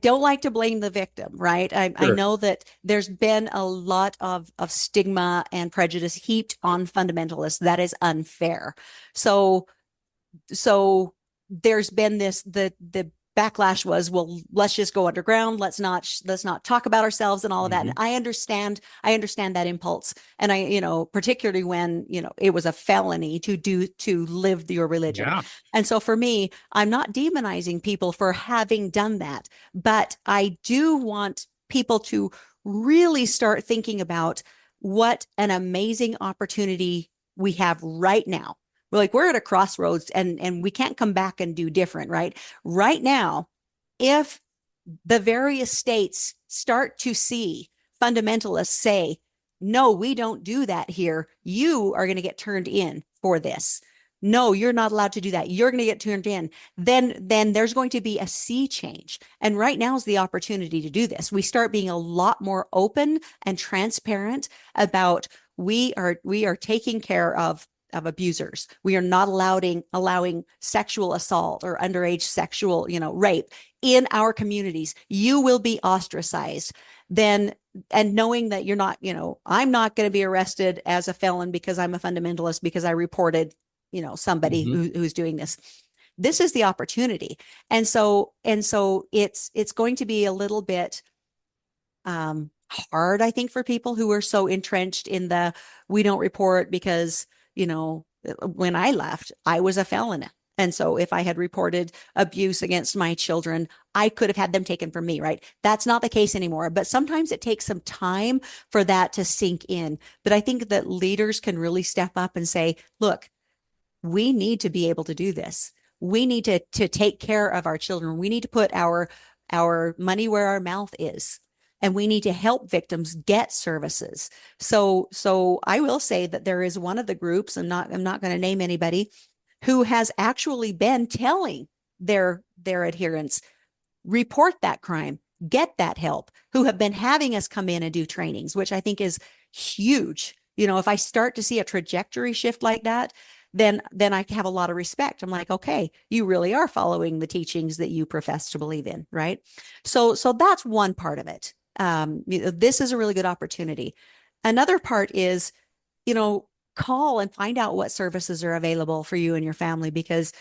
don't like to blame the victim, right? I Sure. know that there's been a lot of stigma and prejudice heaped on fundamentalists that is unfair. So there's been the backlash was, well, let's just go underground. Let's not talk about ourselves and all of that. And Hmm. I understand that impulse. And particularly when, it was a felony to live your religion. Yeah. And so for me, I'm not demonizing people for having done that, but I do want people to really start thinking about what an amazing opportunity we have right now. We're at a crossroads, and we can't come back and do different, right? Right now, if the various states start to see fundamentalists say, no, we don't do that here, you are going to get turned in for this. No, you're not allowed to do that. You're going to get turned in. Then there's going to be a sea change. And right now is the opportunity to do this. We start being a lot more open and transparent about we are taking care of abusers. We are not allowing sexual assault or underage sexual, rape in our communities. You will be ostracized. Then, and knowing that you're not, I'm not going to be arrested as a felon because I'm a fundamentalist because I reported, somebody Hmm. who's doing this. This is the opportunity. And so it's going to be a little bit hard, I think, for people who are so entrenched in the we don't report because, when I left, I was a felon. And so if I had reported abuse against my children, I could have had them taken from me, right? That's not the case anymore. But sometimes it takes some time for that to sink in. But I think that leaders can really step up and say, look, we need to be able to do this. We need to take care of our children. We need to put our money where our mouth is. And we need to help victims get services. So I will say that there is one of the groups, I'm not going to name anybody, who has actually been telling their adherents, report that crime, get that help, who have been having us come in and do trainings, which I think is huge. If I start to see a trajectory shift like that, then I have a lot of respect. I'm like, okay, you really are following the teachings that you profess to believe in, right? So that's one part of it. This is a really good opportunity. Another part is, call and find out what services are available for you and your family, because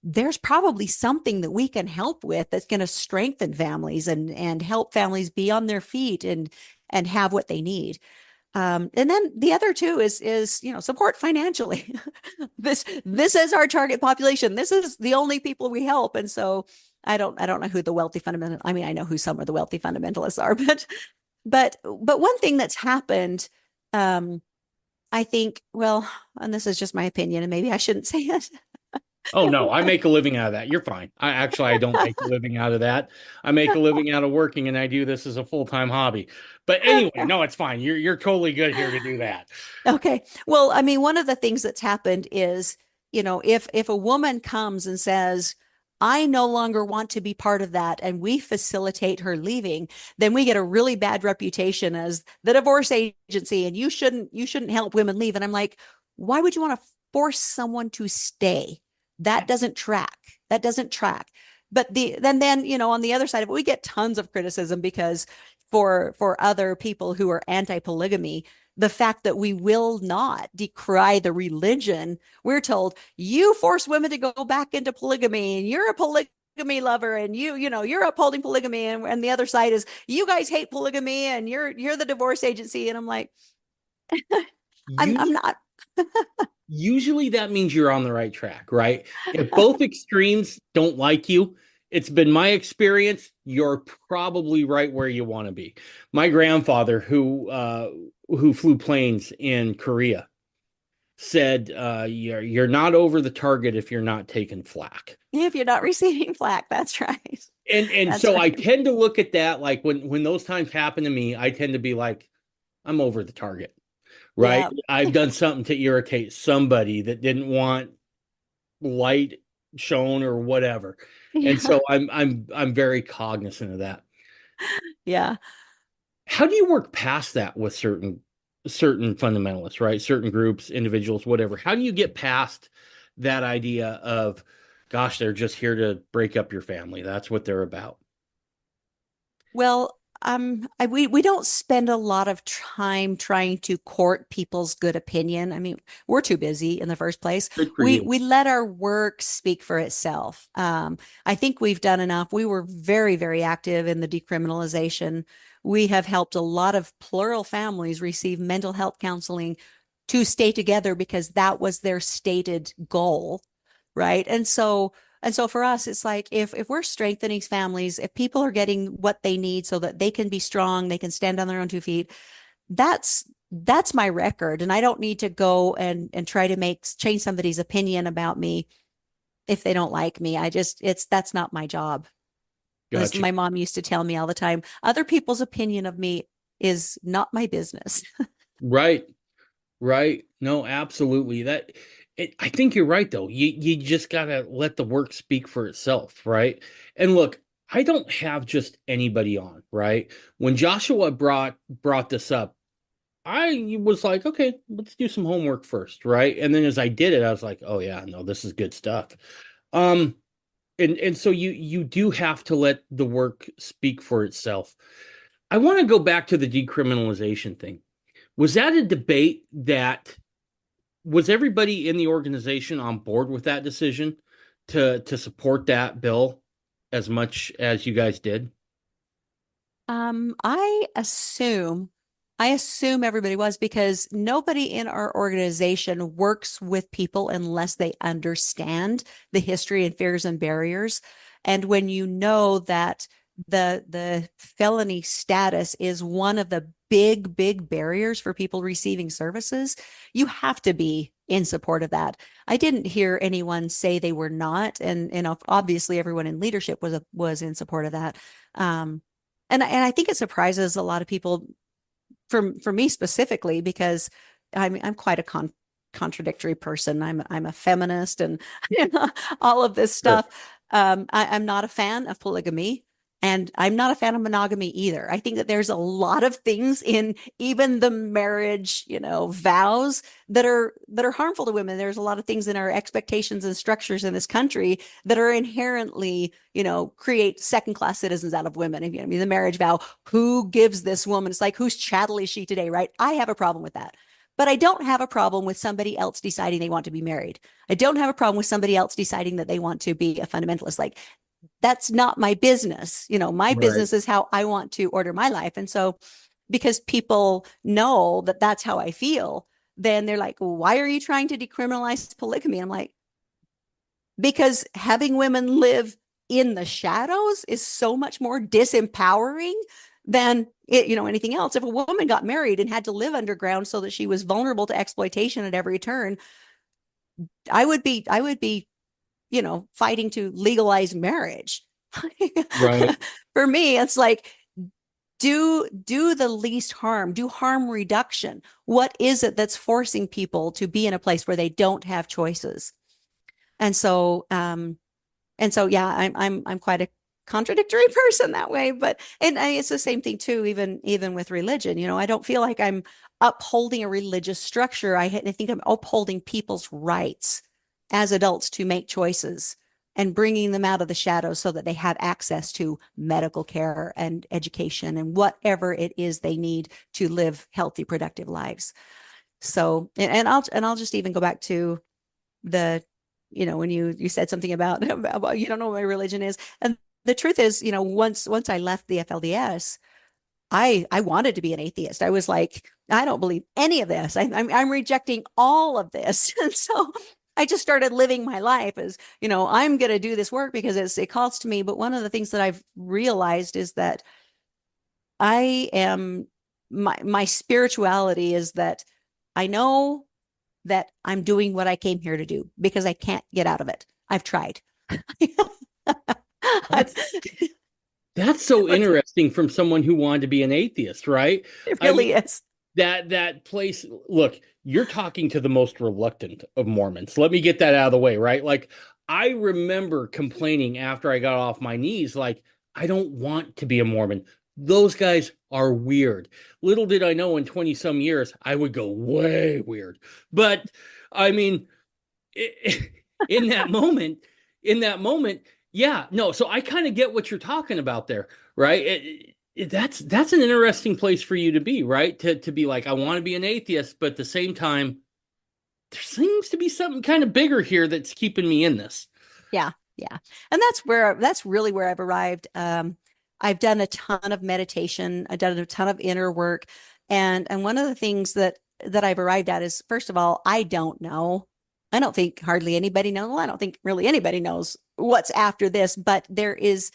there's probably something that we can help with that's going to strengthen families and help families be on their feet and have what they need. And then the other two is support financially. This is our target population. This is the only people we help. And so I don't know who the wealthy fundamental. I mean, I know who some of the wealthy fundamentalists are, but one thing that's happened, I think, well, and this is just my opinion, and maybe I shouldn't say it. Oh no, I make a living out of that. You're fine. I don't make a living out of that. I make a living out of working, and I do this as a full-time hobby. But anyway, no, it's fine. You're totally good here to do that. Okay. Well, I mean, one of the things that's happened is, if a woman comes and says, I no longer want to be part of that, and we facilitate her leaving, then we get a really bad reputation as the divorce agency, and you shouldn't help women leave. And I'm like, why would you want to force someone to stay? That doesn't track. That doesn't track. But then on the other side of it, we get tons of criticism because for other people who are anti-polygamy, the fact that we will not decry the religion, we're told you force women to go back into polygamy and you're a polygamy lover and you're upholding polygamy, and the other side is you guys hate polygamy and you're the divorce agency. And I'm like, I'm Usually, not. usually that means you're on the right track, right? If both extremes don't like you, it's been my experience, you're probably right where you want to be. My grandfather, who flew planes in Korea, said, "You're not over the target if you're not taking flack." If you're not receiving flack, that's right. And That's so I right. tend to look at that like when those times happen to me, I tend to be like, I'm over the target, right? Yeah. I've done something to irritate somebody that didn't want light shown or whatever. And Yeah. so I'm very cognizant of that. Yeah. How do you work past that with certain fundamentalists, right? Certain groups, individuals, whatever. How do you get past that idea of, gosh, they're just here to break up your family? That's what they're about. Well, we don't spend a lot of time trying to court people's good opinion. I mean, we're too busy in the first place. Good for We you. we let our work speak for itself. I think we've done enough. We were very, very active in the decriminalization. We have helped a lot of plural families receive mental health counseling to stay together because that was their stated goal, right? And so for us, it's like if we're strengthening families, if people are getting what they need so that they can be strong, they can stand on their own 2 feet, that's my record. And I don't need to go and try to change somebody's opinion about me if they don't like me. That's not my job. As Gotcha. my mom used to tell me all the time, other people's opinion of me is not my business. Right. Right. No, absolutely. I think you're right though. You just gotta let the work speak for itself, right? And look, I don't have just anybody on, right? When Joshua brought this up, I was like, okay, let's do some homework first, right? And then as I did it, I was like, oh yeah, no, this is good stuff. Um, and so you do have to let the work speak for itself. I want to go back to the decriminalization thing. Was that a debate that was everybody in the organization on board with that decision to support that bill as much as you guys did? I assume everybody was because nobody in our organization works with people unless they understand the history and fears and barriers. And when you know that the felony status is one of the big barriers for people receiving services, you have to be in support of that. I didn't hear anyone say they were not, and obviously everyone in leadership was in support of that. And I think it surprises a lot of people for me specifically because I'm quite a contradictory person. I'm a feminist and all of this Sure. stuff. I'm not a fan of polygamy. And I'm not a fan of monogamy either. I think that there's a lot of things in even the marriage, vows that are harmful to women. There's a lot of things in our expectations and structures in this country that are inherently, create second-class citizens out of women. I mean, the marriage vow, who gives this woman? It's like, whose chattel is she today, right? I have a problem with that. But I don't have a problem with somebody else deciding they want to be married. I don't have a problem with somebody else deciding that they want to be a fundamentalist. Like, that's not my business. My Right. business is how I want to order my life. And so because people know that that's how I feel, then they're like, well, why are you trying to decriminalize polygamy? I'm like, because having women live in the shadows is so much more disempowering than anything else. If a woman got married and had to live underground so that she was vulnerable to exploitation at every turn, I would be fighting to legalize marriage. Right. For me, it's like do the least harm, do harm reduction. What is it that's forcing people to be in a place where they don't have choices? And so yeah, I'm quite a contradictory person that way, but it's the same thing too, even with religion. I don't feel like I'm upholding a religious structure. I think I'm upholding people's rights as adults to make choices and bringing them out of the shadows so that they have access to medical care and education and whatever it is they need to live healthy, productive lives. So, and I'll just even go back to the when you said something about you don't know what my religion is. And the truth is, once I left the FLDS, I wanted to be an atheist. I was like, I don't believe any of this. I'm rejecting all of this. And so I just started living my life as, I'm going to do this work because it calls to me. But one of the things that I've realized is that I am my spirituality is that I know that I'm doing what I came here to do because I can't get out of it. I've tried. That's that's so interesting from someone who wanted to be an atheist, right? It I mean, really is. that place, look, you're talking to the most reluctant of Mormons. Let me get that out of the way, right? Like, I remember complaining after I got off my knees, like, I don't want to be a Mormon. Those guys are weird. Little did I know in 20 some years, I would go way weird. But I mean, in that moment, in that moment, yeah, no. So I kind of get what you're talking about there, right? That's an interesting place for you to be, right? To be like, I want to be an atheist, but at the same time, there seems to be something kind of bigger here that's keeping me in this. Yeah, yeah. And that's really where I've arrived. I've done a ton of meditation. I've done a ton of inner work. And one of the things that I've arrived at is, first of all, I don't know. I don't think hardly anybody knows. Well, I don't think really anybody knows what's after this, but there is,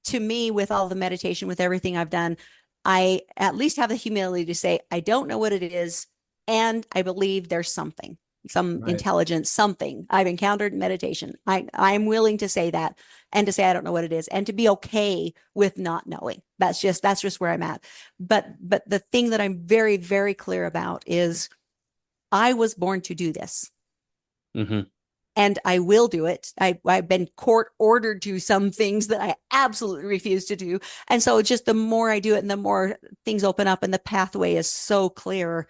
to me, with all the meditation, with everything I've done, I at least have the humility to say, I don't know what it is. And I believe there's something, some Right. intelligence, something I've encountered in meditation. I'm willing to say that, and to say I don't know what it is, and to be okay with not knowing. That's just where I'm at. But the thing that I'm very, very clear about is I was born to do this. Mm-hmm. And I will do it. I've been court ordered to some things that I absolutely refuse to do. And so just the more I do it and the more things open up and the pathway is so clear,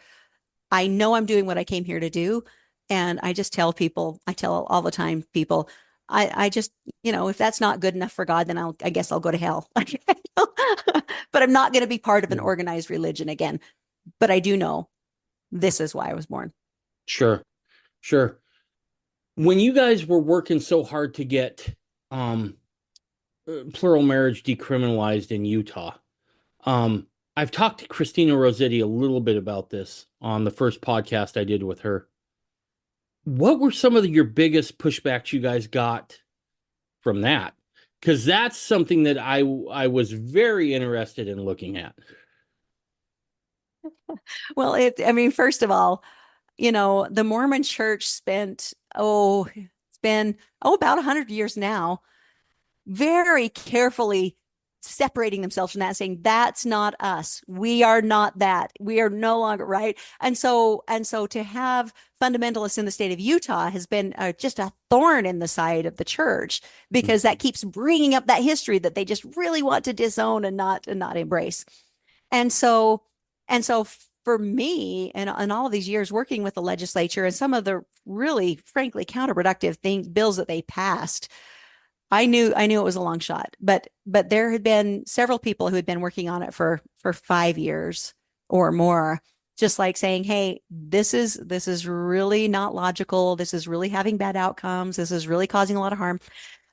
I know I'm doing what I came here to do. And I just tell people, I tell all the time, people, I just, if that's not good enough for God, then I guess I'll go to hell. But I'm not going to be part of an Yeah. organized religion again. But I do know this is why I was born. Sure. Sure. When you guys were working so hard to get um, plural marriage decriminalized in Utah, um, I've talked to Christina Rossetti a little bit about this on the first podcast I did with her. What were some of your biggest pushbacks you guys got from that? Because that's something that I was very interested in looking at. Well, first of all, the Mormon church spent, it's been, about 100 years now, very carefully separating themselves from that, saying that's not us. We are not that. We are no longer right. And so to have fundamentalists in the state of Utah has been just a thorn in the side of the church, because that keeps bringing up that history that they just really want to disown and not embrace. And so, and so for me, and all of these years working with the legislature and some of the really, frankly, counterproductive bills that they passed, I knew it was a long shot. But there had been several people who had been working on it for 5 years or more, just like saying, "Hey, this is really not logical. This is really having bad outcomes. This is really causing a lot of harm."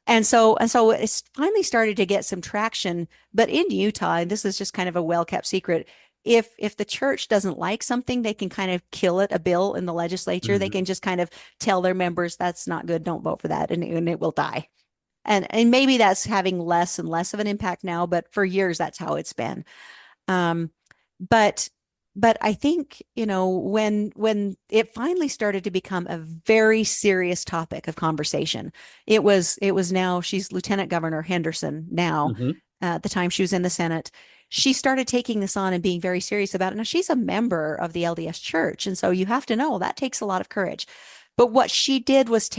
And so it's finally started to get some traction. But in Utah, and this is just kind of a well-kept secret, if the church doesn't like something, they can kind of kill it, a bill in the legislature. They Mhm. can just kind of tell their members that's not good, don't vote for that, and it will die. And maybe that's having less and less of an impact now, but for years that's how it's been. Um, but but I think, when it finally started to become a very serious topic of conversation, it was now she's Lieutenant Governor Henderson now. Mhm. At the time she was in the Senate, she started taking this on and being very serious about it. Now she's a member of the LDS Church, and so you have to know that takes a lot of courage. But what she did was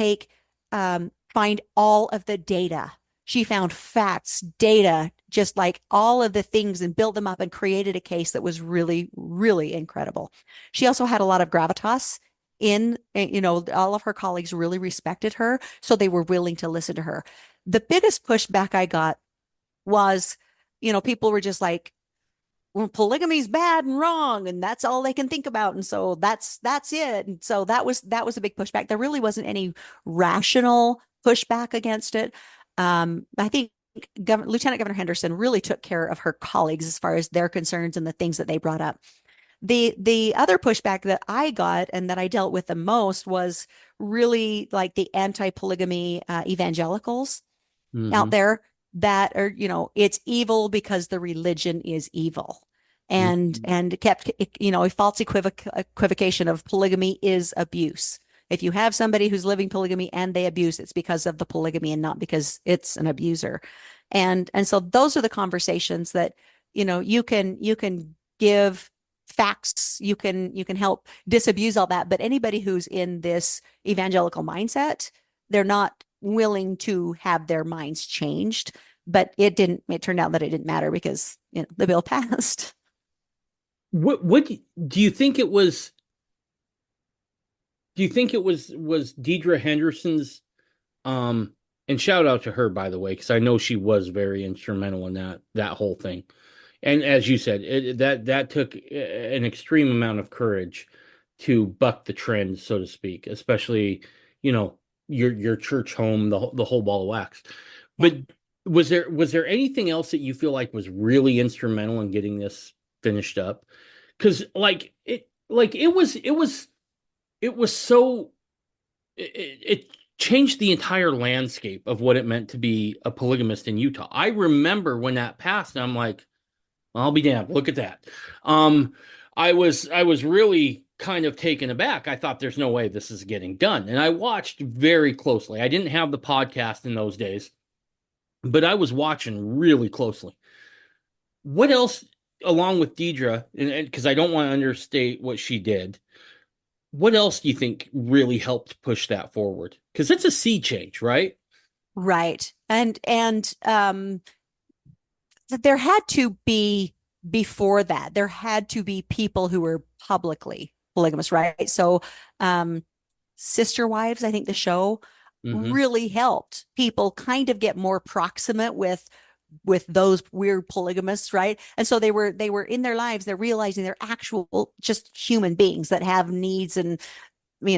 find all of the data. She found facts, data, just like all of the things, and built them up and created a case that was really, really incredible. She also had a lot of gravitas all of her colleagues really respected her, so they were willing to listen to her. The biggest pushback I got was, people were just like, well, polygamy's bad and wrong, and that's all they can think about, and so that's it. And so that was a big pushback. There really wasn't any rational pushback against it. I think Lieutenant Governor Henderson really took care of her colleagues as far as their concerns and the things that they brought up. The other pushback that I got and that I dealt with the most was really like the anti-polygamy evangelicals out Mhm. there that are, it's evil because the religion is evil. Mhm. And kept, a false equivocation of polygamy is abuse. If you have somebody who's living polygamy and they abuse, it's because of the polygamy and not because it's an abuser. And so those are the conversations that, you can give facts, you can help disabuse all that. But anybody who's in this evangelical mindset, they're not willing to have their minds changed. But it turned out that it didn't matter because the bill passed. What do you think it was? Do you think it was Deidre Henderson's um and shout out to her, by the way, because I know she was very instrumental in that whole thing. And as you said, that took an extreme amount of courage to buck the trend, so to speak, especially, you know, your church home, the whole ball of wax. Yeah. But was there anything else that you feel like was really instrumental in getting this finished up? Because it was so it changed the entire landscape of what it meant to be a polygamist in Utah. I remember when that passed, and I'm like, I'll be damned. Look at that. Um, I was really kind of taken aback. I thought there's no way this is getting done. And I watched very closely. I didn't have the podcast in those days, but I was watching really closely. What else, along with Deidre, and because I don't want to understate what she did, what else do you think really helped push that forward? Because it's a sea change, right? Right. And there had to be, before that, there had to be people who were publicly polygamous, right? So um Sister Wives, I think the show Mm-hmm. really helped people kind of get more proximate with those weird polygamists, right? And so they were in their lives, they're realizing they're actual just human beings that have needs and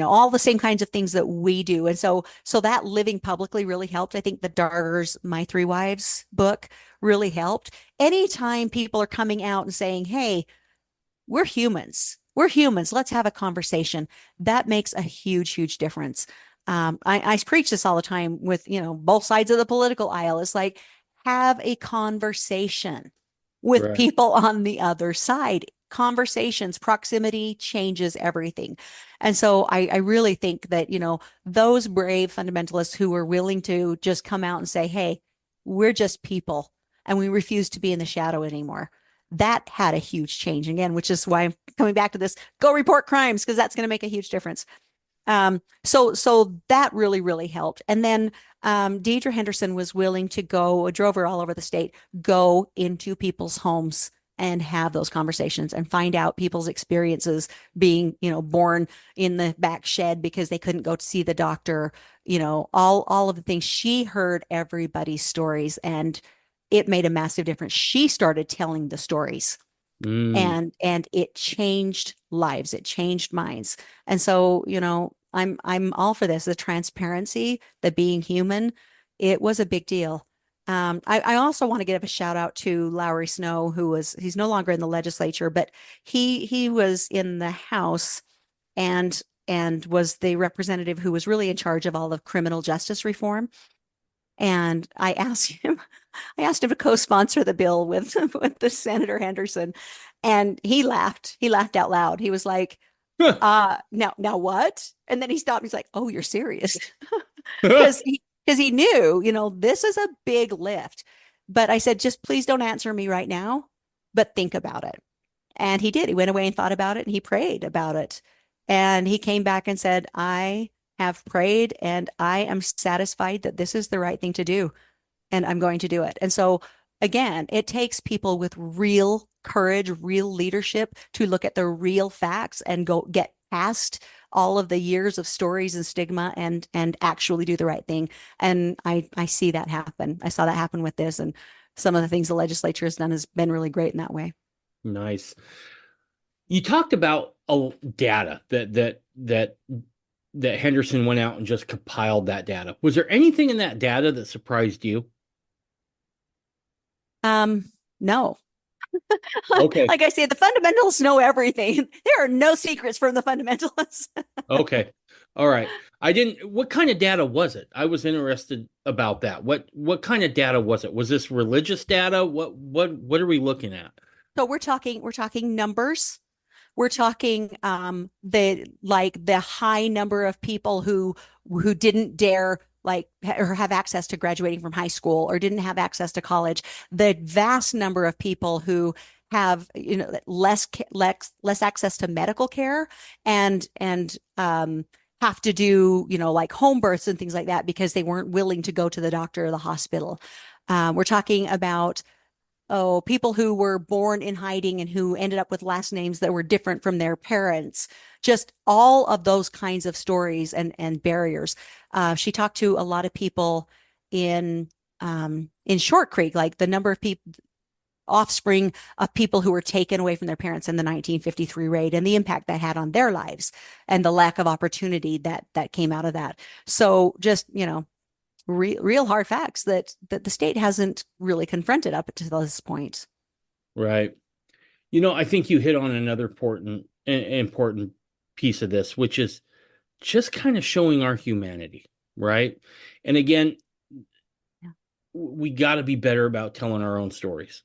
all the same kinds of things that we do. And so that living publicly really helped. I think the Darters, My Three Wives book really helped. Anytime people are coming out and saying, hey, we're humans, let's have a conversation, that makes a huge, huge difference. I preach this all the time with both sides of the political aisle. It's like, have a conversation with Right. people on the other side. Conversations, proximity changes everything. And so I really think that, those brave fundamentalists who are willing to just come out and say, hey, we're just people and we refuse to be in the shadow anymore. That had a huge change again, which is why I'm coming back to this: go report crimes, because that's going to make a huge difference. So that really, really helped. And then Deidre Henderson was willing to go, drove her all over the state, go into people's homes and have those conversations and find out people's experiences being, born in the back shed because they couldn't go to see the doctor, all of the things. She heard everybody's stories, and it made a massive difference. She started telling the stories, Mm. and it changed lives, it changed minds. And so I'm all for this, the transparency, the being human. It was a big deal. I also want to give a shout out to Lowry Snow, he's no longer in the legislature, but he was in the House, and was the representative who was really in charge of all of criminal justice reform. And I asked him to co-sponsor the bill with with the Senator Henderson, and he laughed. He laughed out loud. He was like, now what?" And then he stopped. He's like, "Oh, you're serious?" Because he knew, this is a big lift. But I said, just please don't answer me right now, but think about it. And he did. He went away and thought about it, and he prayed about it. And he came back and said, I have prayed and I am satisfied that this is the right thing to do, and I'm going to do it. And so, again, it takes people with real courage, real leadership to look at the real facts and go get past all of the years of stories and stigma and actually do the right thing. And I see that happen. I saw that happen with this, and some of the things the legislature has done has been really great in that way. Nice. You talked about data that Henderson went out and just compiled that data. Was there anything in that data that surprised you? No. Okay. Like I said, the fundamentalists know everything. There are no secrets from the fundamentalists. Okay. All right. I didn't. What kind of data was it? I was interested about that. What kind of data was it? Was this religious data? What are we looking at? So we're talking numbers. We're talking the high number of people who didn't dare or have access to graduating from high school, or didn't have access to college. The vast number of people who have less access to medical care, and have to do like home births and things like that because they weren't willing to go to the doctor or the hospital. We're talking about people who were born in hiding and who ended up with last names that were different from their parents. Just all of those kinds of stories and barriers. She talked to a lot of people in Short Creek, like the number of people offspring of people who were taken away from their parents in the 1953 raid and the impact that had on their lives and the lack of opportunity that came out of that. So just, real hard facts that the state hasn't really confronted up to this point. Right. I think you hit on another important piece of this, which is just kind of showing our humanity, right? And again, we got to be better about telling our own stories.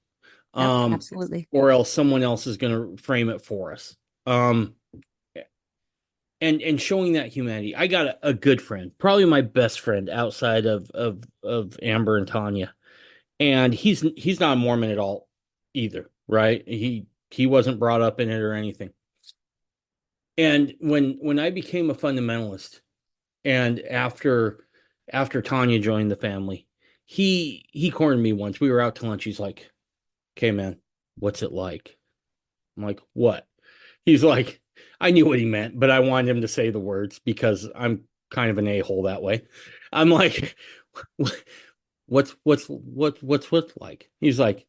Absolutely. Or else someone else is going to frame it for us. And showing that humanity. I got a good friend, probably my best friend outside of Amber and Tanya. And he's not a Mormon at all either, right? He wasn't brought up in it or anything. And when I became a fundamentalist, and after Tanya joined the family, he cornered me once. We were out to lunch. He's like, "Okay, man, what's it like?" I'm like, "What?" He's like, I knew what he meant, but I wanted him to say the words because I'm kind of an a-hole that way. I'm like, what's like? He's like,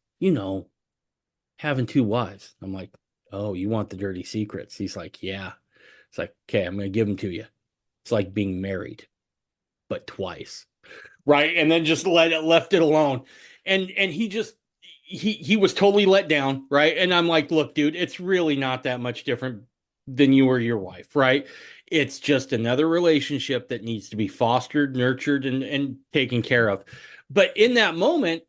having two wives. I'm like, oh, you want the dirty secrets? He's like, yeah. It's like, okay, I'm going to give them to you. It's like being married, but twice. Right. And then just left it alone. And he was totally let down. Right. And I'm like, look, dude, it's really not that much different than you or your wife. Right. It's just another relationship that needs to be fostered, nurtured, and taken care of. But in that moment,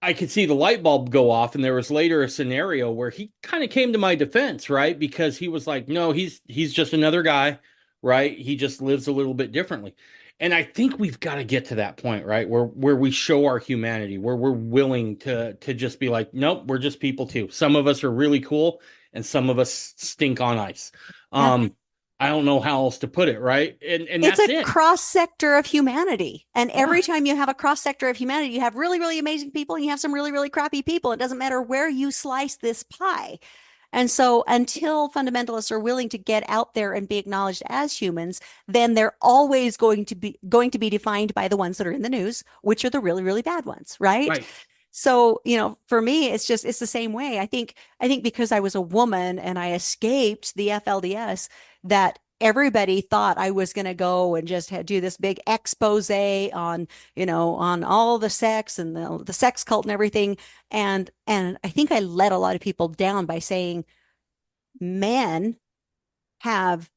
I could see the light bulb go off, and there was later a scenario where he kind of came to my defense, right? Because he was like, no, he's just another guy, right? He just lives a little bit differently. And I think we've got to get to that point, right? Where we show our humanity, where we're willing to just be like, nope, we're just people too. Some of us are really cool and some of us stink on ice. Yeah. I don't know how else to put it, right? And It's that's a it. cross sector of humanity. And every Yeah. time you have a cross sector of humanity, you have really, really amazing people and you have some really, really crappy people. It doesn't matter where you slice this pie. And so until fundamentalists are willing to get out there and be acknowledged as humans, then they're always going to be defined by the ones that are in the news, which are the really, really bad ones, right? Right. So, for me, it's the same way. I think because I was a woman and I escaped the FLDS, that everybody thought I was going to go and just do this big expose on, on all the sex and the sex cult and everything. And I think I let a lot of people down by saying men have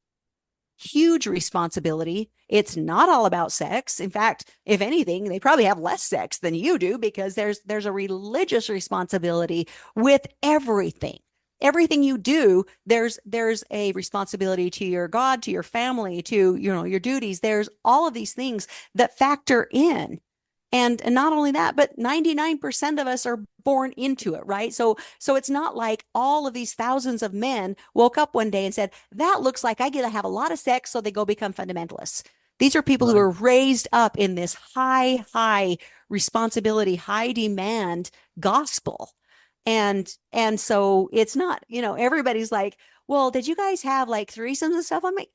huge responsibility. It's not all about sex. In fact, if anything, they probably have less sex than you do because there's a religious responsibility with everything. Everything you do, there's a responsibility to your God, to your family, to your duties. There's all of these things that factor in. And not only that, but 99% of us are born into it, right? So it's not like all of these thousands of men woke up one day and said, that looks like I get to have a lot of sex, so they go become fundamentalists. These are people who Right. are raised up in this high responsibility, high demand gospel. And so it's not, everybody's like, well, did you guys have like threesomes and stuff? I'm like,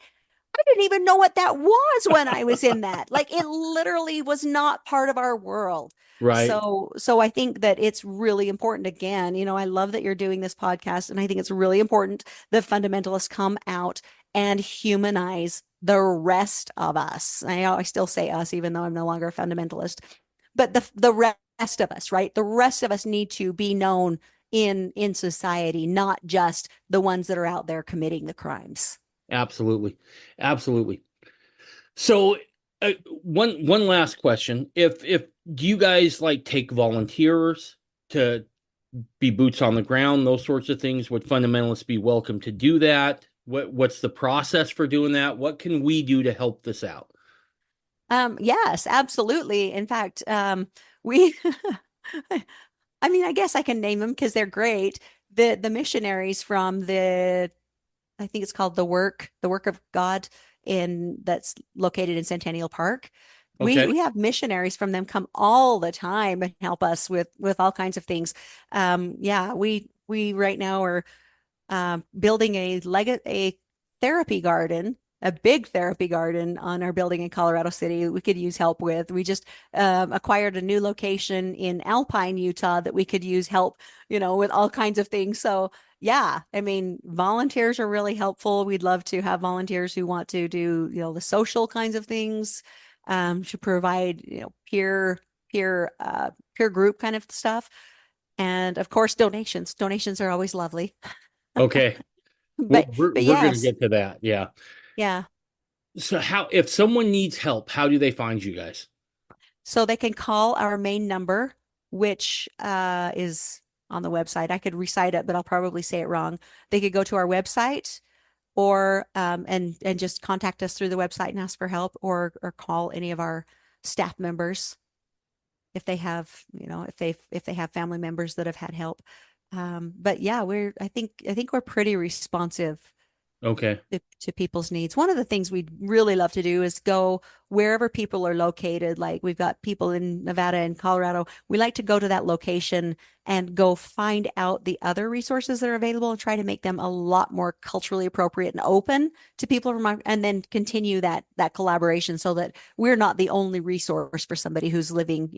I didn't even know what that was when I was in that. Like it literally was not part of our world. Right. So I think that it's really important. Again, I love that you're doing this podcast, and I think it's really important that fundamentalists come out and humanize the rest of us. I still say us, even though I'm no longer a fundamentalist, but the rest of us, right? The rest of us need to be known in society, not just the ones that are out there committing the crimes. Absolutely. Absolutely. So one last question. If do you guys like take volunteers to be boots on the ground, those sorts of things? Would fundamentalists be welcome to do that? What's the process for doing that? What can we do to help this out? Yes, absolutely. In fact, we I mean, I guess I can name them because they're great. The missionaries from I think it's called the work of God that's located in Centennial Park. We Okay. have missionaries from them come all the time and help us with all kinds of things. Yeah, we right now are building a therapy garden a big therapy garden on our building in Colorado City we could use help with. We just acquired a new location in Alpine, Utah that we could use help, with all kinds of things. So yeah, I mean, volunteers are really helpful. We'd love to have volunteers who want to do, the social kinds of things, to provide, peer group kind of stuff. And of course, donations. Donations are always lovely. Okay. But We're going to yes, get to that. Yeah. yeah. So if someone needs help, how do they find you guys? So they can call our main number, which is on the website. I could recite it, but I'll probably say it wrong. They could go to our website or and just contact us through the website and ask for help, or call any of our staff members if they have, if they have family members that have had help. But yeah, I think we're pretty responsive Okay. to people's needs. One of the things we'd really love to do is go wherever people are located. Like we've got people in Nevada and Colorado. We like to go to that location and go find out the other resources that are available and try to make them a lot more culturally appropriate and open to people from and then continue that collaboration so that we're not the only resource for somebody who's living,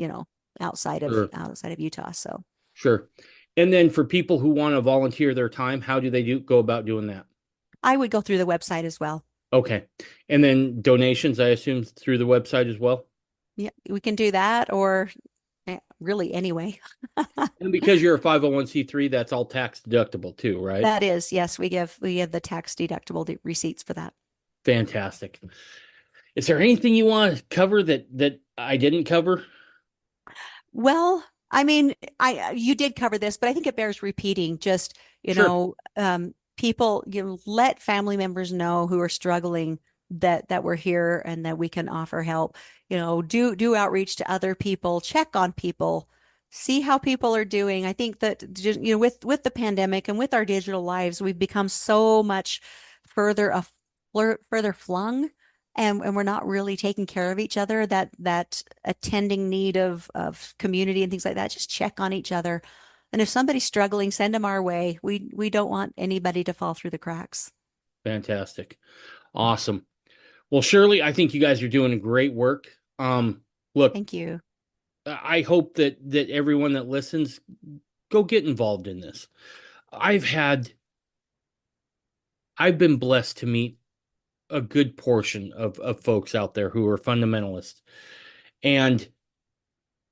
outside Sure. of Utah. So Sure. And then for people who want to volunteer their time, how do they go about doing that? I would go through the website as well. Okay. And then donations, I assume, through the website as well? Yeah, we can do that, or really anyway. And because you're a 501c3, that's all tax deductible too, right? That is, yes, we give the tax deductible receipts for that. Fantastic. Is there anything you want to cover that I didn't cover? Well, I mean, you did cover this, but I think it bears repeating. Just, Sure. people, let family members know who are struggling that we're here and that we can offer help. Do outreach to other people, check on people, see how people are doing. I think that just, with the pandemic and with our digital lives, we've become so much further flung, and we're not really taking care of each other. That attending need of community and things like that. Just check on each other. And if somebody's struggling, send them our way. We don't want anybody to fall through the cracks. Fantastic. Awesome. Well, Shirley, I think you guys are doing great work. Look, Thank you. I hope that everyone that listens, go get involved in this. I've been blessed to meet a good portion of folks out there who are fundamentalists. And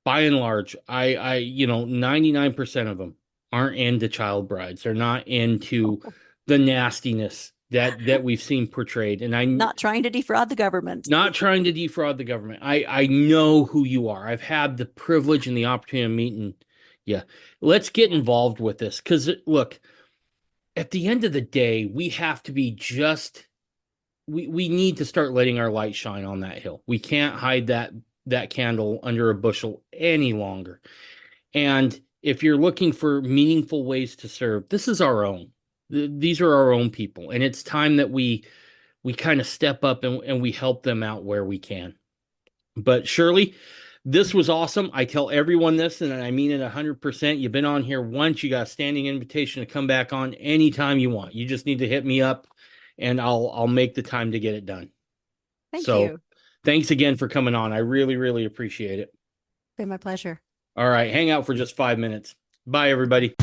by and large, I 99% of them aren't into child brides. They're not into the nastiness that we've seen portrayed. And Not trying to defraud the government. not trying to defraud the government. I know who you are. I've had the privilege and the opportunity of meeting. Yeah. Let's get involved with this. Because look, at the end of the day, we have to be we need to start letting our light shine on that hill. We can't hide that candle under a bushel any longer. And if you're looking for meaningful ways to serve, this is our own. These are our own people. And it's time that we kind of step up and we help them out where we can. But Shirley, this was awesome. I tell everyone this, and I mean it 100%. You've been on here once. You got a standing invitation to come back on anytime you want. You just need to hit me up, and I'll make the time to get it done. Thank you. Thanks again for coming on. I really, really appreciate it. It's been my pleasure. All right. Hang out for just 5 minutes. Bye, everybody.